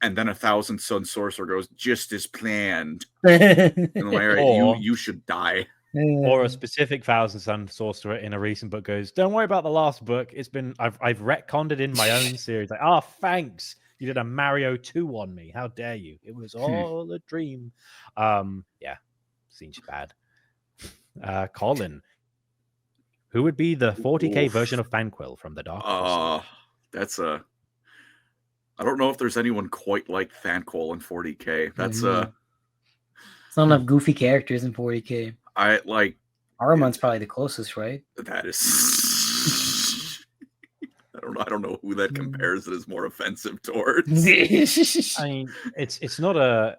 And then 1,000 Sun Sorcerer goes, just as planned. And like, you should die. Or a specific 1,000 Sun Sorcerer in a recent book goes, don't worry about the last book. It's been I've retconned it in my own series. Like, thanks. You did a Mario 2 on me. How dare you? It was all a dream. Yeah, seems bad. Colin, who would be the 40k version of Fanquill from the Dark Crusade? That's a... I don't know if there's anyone quite like Fanquill in 40k. That's It's not enough goofy characters in 40k. I like... Arumon's probably the closest, right? That is... I don't know who that compares that is more offensive towards. I mean, it's not a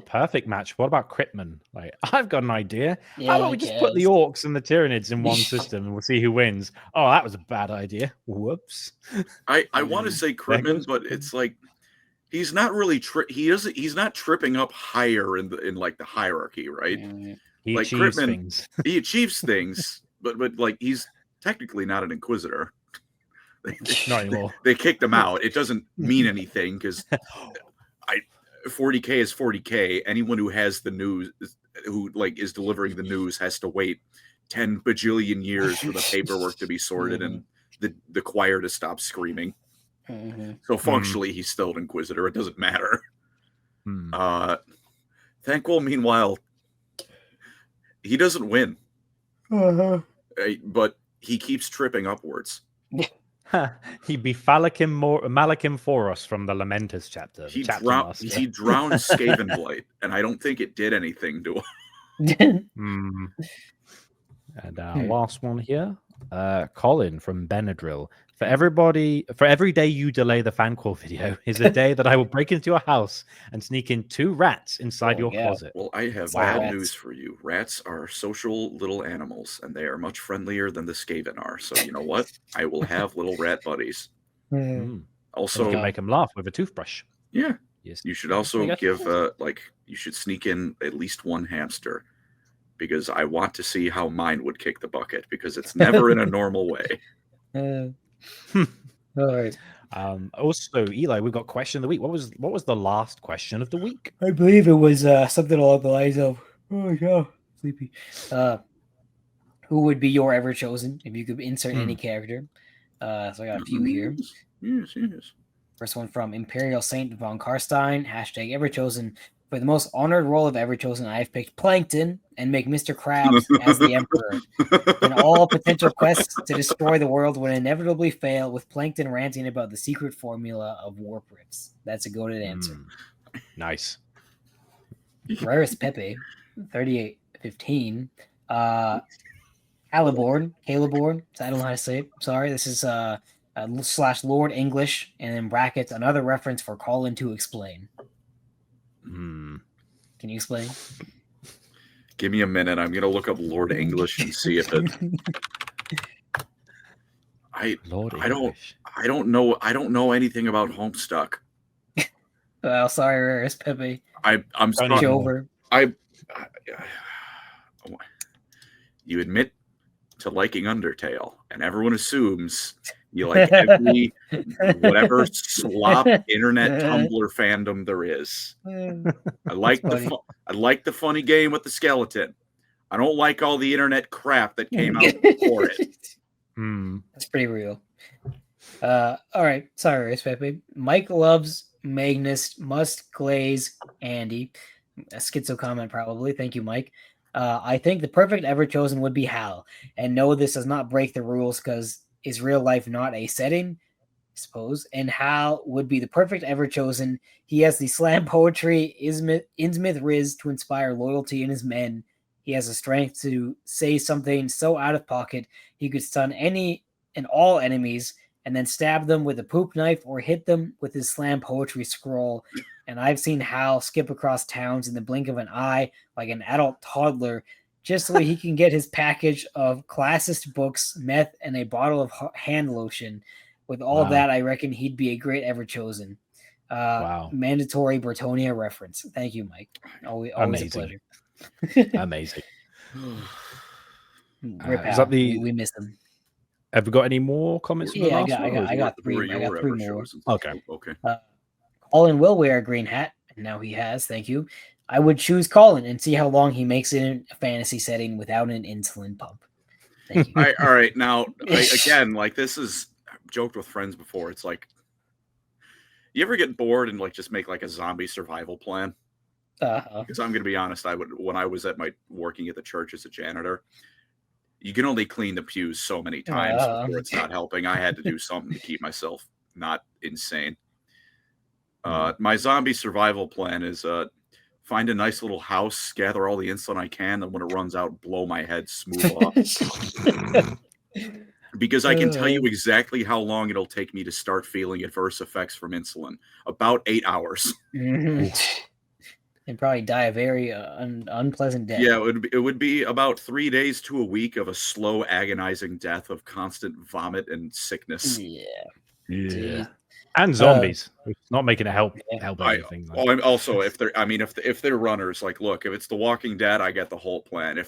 perfect match. What about Critman? Like, I've got an idea. Yeah, How about we just put the Orcs and the Tyranids in one system and we'll see who wins? Oh, that was a bad idea. Whoops. I want to say Critman, but it's like he's not really he's not tripping up higher in like the hierarchy, right? He like achieves Critman, things. He achieves things, but like he's technically not an Inquisitor. Not anymore. They kicked him out. It doesn't mean anything because 40k is 40k. Anyone who has the news, who like is delivering the news, has to wait 10 bajillion years for the paperwork to be sorted and the choir to stop screaming. So functionally, he's still an Inquisitor. It doesn't matter. Thanquil, meanwhile, he doesn't win, but he keeps tripping upwards. He'd be Malachim Foros from the Lamenters chapter. He drowned Skavenblight, and I don't think it did anything to him. And last one here, Colin from Benadryl. For every day you delay the Fanquill video is a day that I will break into your house and sneak in 2 rats inside your closet. Well, I have bad news for you. Rats are social little animals, and they are much friendlier than the Skaven are. So you know what? I will have little rat buddies. Also, you can make them laugh with a toothbrush. Yeah. Yes. You should also give you should sneak in at least 1 hamster, because I want to see how mine would kick the bucket, because it's never in a normal way. All right. Also, Eli, we've got question of the week. What was the last question of the week? I believe it was something along the lines of, "Oh yeah, sleepy." Who would be your ever chosen if you could insert any character? So I got a few here. Yes. First one from Imperial Saint von Karstein, #everchosen. For the most honored role of Everchosen, I have picked Plankton and make Mr. Krabs as the Emperor. And all potential quests to destroy the world would inevitably fail, with Plankton ranting about the secret formula of warp rifts. That's a goated answer. Nice. Rarest Pepe, 3815. Caliborn. I don't know how to say it. Sorry, this is / Lord English, and in brackets, another reference for Colin to explain. Can you explain? Give me a minute. I'm gonna look up Lord English and see if it. I don't know anything about Homestuck. Well, sorry, Rarest Pepe. I'm sorry. Over. You admit to liking Undertale, and everyone assumes you like every whatever slop internet Tumblr fandom there is. I like the funny game with the skeleton. I don't like all the internet crap that came out before it. That's pretty real. All right, sorry, Pepe. Mike loves Magnus, must glaze Andy. A schizo comment probably. Thank you, Mike. I think the perfect Everchosen would be Hal. And no, this does not break the rules, because is real life not a setting? I suppose. And Hal would be the perfect Everchosen. He has the slam poetry, Innsmouth Riz to inspire loyalty in his men. He has the strength to say something so out of pocket he could stun any and all enemies and then stab them with a poop knife or hit them with his slam poetry scroll. And I've seen Hal skip across towns in the blink of an eye like an adult toddler, just so he can get his package of classist books, meth, and a bottle of hand lotion. With all that, I reckon he'd be a great Everchosen. Mandatory Bretonia reference. Thank you, Mike. Always a pleasure. Amazing. We missed him. Have we got any more comments? Yeah, I got 3 more. Okay. Colin will wear a green hat, and now he has. Thank you. I would choose Colin and see how long he makes it in a fantasy setting without an insulin pump. Thank you. All right. Now, again, like this is, I've joked with friends before. It's like, You ever get bored and like just make like a zombie survival plan? Because I'm going to be honest, when I was working at the church as a janitor, you can only clean the pews so many times before it's not helping. I had to do something to keep myself not insane. My zombie survival plan is find a nice little house, gather all the insulin I can, and when it runs out, blow my head smooth off. Because I can tell you exactly how long it'll take me to start feeling adverse effects from insulin. About 8 hours. And probably die a very unpleasant death. Yeah, it would be about 3 days to a week of a slow, agonizing death of constant vomit and sickness. Yeah. And zombies. It's not making it help anything. I'm also, if they're runners, like, look, if it's The Walking Dead, I get the whole plan.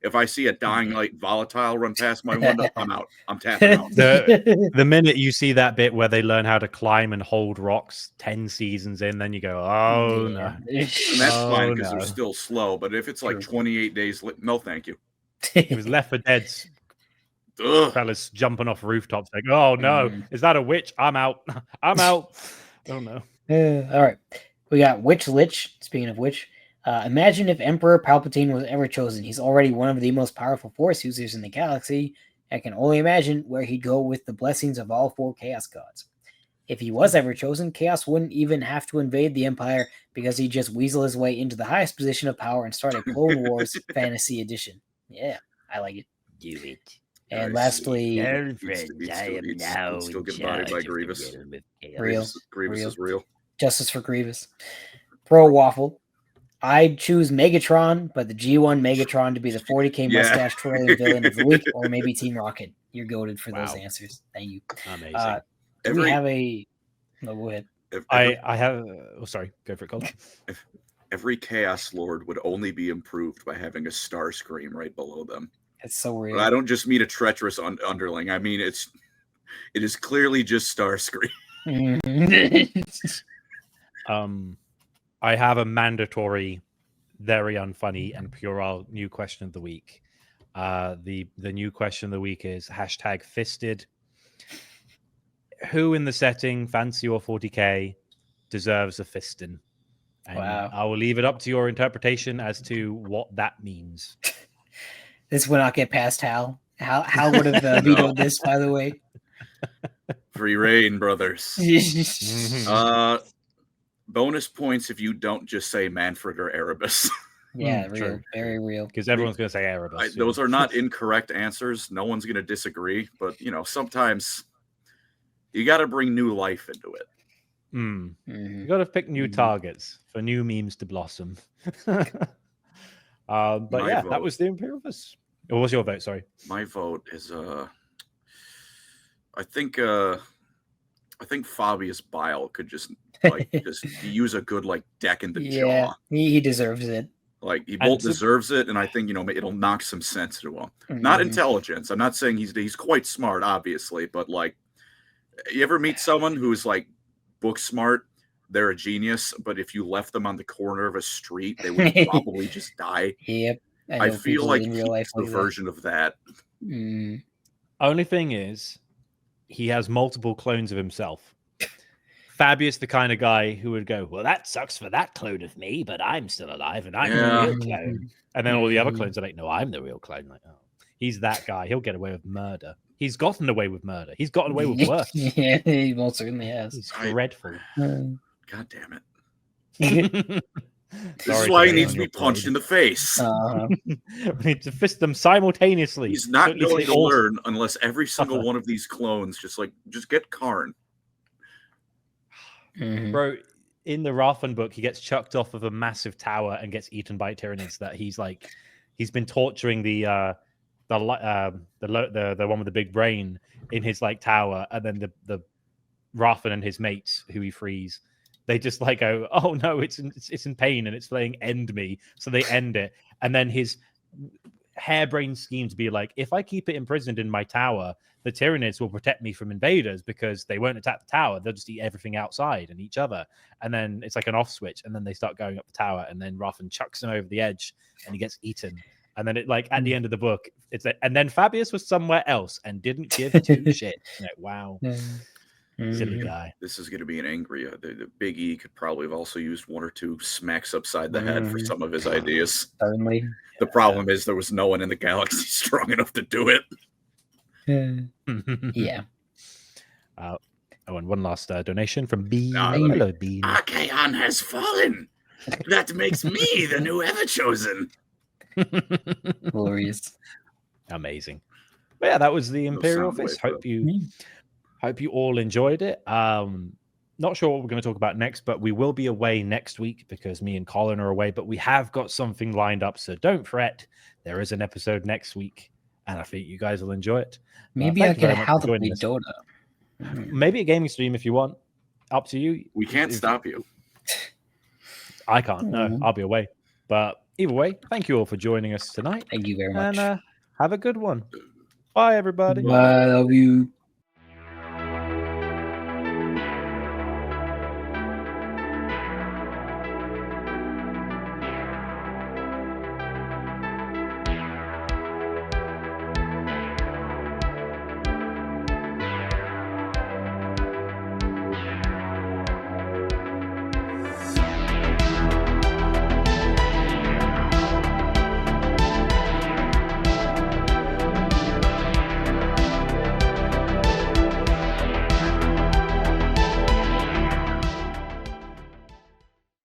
If I see a dying light volatile run past my window, I'm out. I'm tapping out. The minute you see that bit where they learn how to climb and hold rocks 10 seasons in, then you go, oh no. And that's fine because they're still slow. But if it's like 28 days, no, thank you. It was Left 4 Dead's fellas jumping off rooftops like, oh no, is that a witch? I'm out. I'm out. Oh no. All right, we got Witch Lich. Speaking of which, imagine if Emperor Palpatine was ever chosen. He's already one of the most powerful Force users in the galaxy. I can only imagine where he'd go with the blessings of all 4 Chaos Gods. If he was ever chosen, Chaos wouldn't even have to invade the Empire because he'd just weasel his way into the highest position of power and start a Clone Wars Fantasy Edition. Yeah, I like it. Do it. And lastly, still get bodied by Grievous. Grievous is real. Justice for Grievous. Pro Waffle. I'd choose Megatron, but the G1 Megatron to be the 40k mustache twirling villain of the week, or maybe Team Rocket. You're goated for those answers. Thank you. Amazing. Do we have a? No, go ahead. I have. Oh, sorry. Go for it, Colin. Every Chaos Lord would only be improved by having a star scream right below them. It's so real. But I don't just mean a treacherous underling. I mean it is clearly just Starscream. I have a mandatory, very unfunny and puerile new question of the week. The new question of the week is #fisted. Who in the setting, fancy or 40k, deserves a fisting? And I will leave it up to your interpretation as to what that means. This would not get past Hal. Hal would have vetoed this, by the way. Free reign, brothers. Bonus points if you don't just say Manfred or Erebus. Yeah, real, very real. Because everyone's going to say Erebus. Those are not incorrect answers. No one's going to disagree. But, sometimes you got to bring new life into it. You got to pick new targets for new memes to blossom. But vote. That was the Imperial Fists. What was your vote? Sorry. My vote is I think Fabius Bile could just use a good deck in the jaw. He deserves it. He both deserves it, and I think it'll knock some sense to him. Not intelligence. I'm not saying he's quite smart, obviously, but you ever meet someone who's book smart? They're a genius, but if you left them on the corner of a street, they would probably just die. Yep. I feel like he's the version of that. Only thing is, he has multiple clones of himself. Fabius, the kind of guy who would go, well, that sucks for that clone of me, but I'm still alive and I'm the real clone. And then all the other clones are like, no, I'm the real clone. He's that guy. He'll get away with murder. He's gotten away with murder. He's gotten away with worse. Yeah, he most certainly has. It's dreadful. God damn it. This is why he needs to be punched in the face. We need to fist them simultaneously. He's not going to learn unless every single one of these clones just get Karn. Bro, in the Rathan book, he gets chucked off of a massive tower and gets eaten by Tyranids. That he's been torturing the one with the big brain in his tower, and then the Rathan and his mates who he frees, they just go, oh no, it's in pain and it's playing end me, so they end it. And then his harebrained scheme to be if I keep it imprisoned in my tower, the Tyranids will protect me from invaders because they won't attack the tower. They'll just eat everything outside and each other. And then it's like an off switch, and then they start going up the tower, and then Rathan chucks him over the edge and he gets eaten. And then at the end of the book, it's and then Fabius was somewhere else and didn't give two shit. Wow. Silly guy. This is going to be an angry. The Big E could probably have also used 1 or 2 smacks upside the head for some of his ideas. Certainly. The problem is there was no one in the galaxy strong enough to do it. Yeah. And one last donation from Bean. Hello, Bean. Archaon has fallen. That makes me the new Ever-Chosen. Glorious. Amazing. But yeah, that was the Imperial Fist. Hope you all enjoyed it. Not sure what we're going to talk about next, but we will be away next week because me and Colin are away, but we have got something lined up, so don't fret. There is an episode next week, and I think you guys will enjoy it. Maybe I get how to play Dota. Maybe a gaming stream if you want. Up to you. We can't stop you. I can't. No, I'll be away. But either way, thank you all for joining us tonight. Thank you very much. And have a good one. Bye, everybody. Bye. Love you.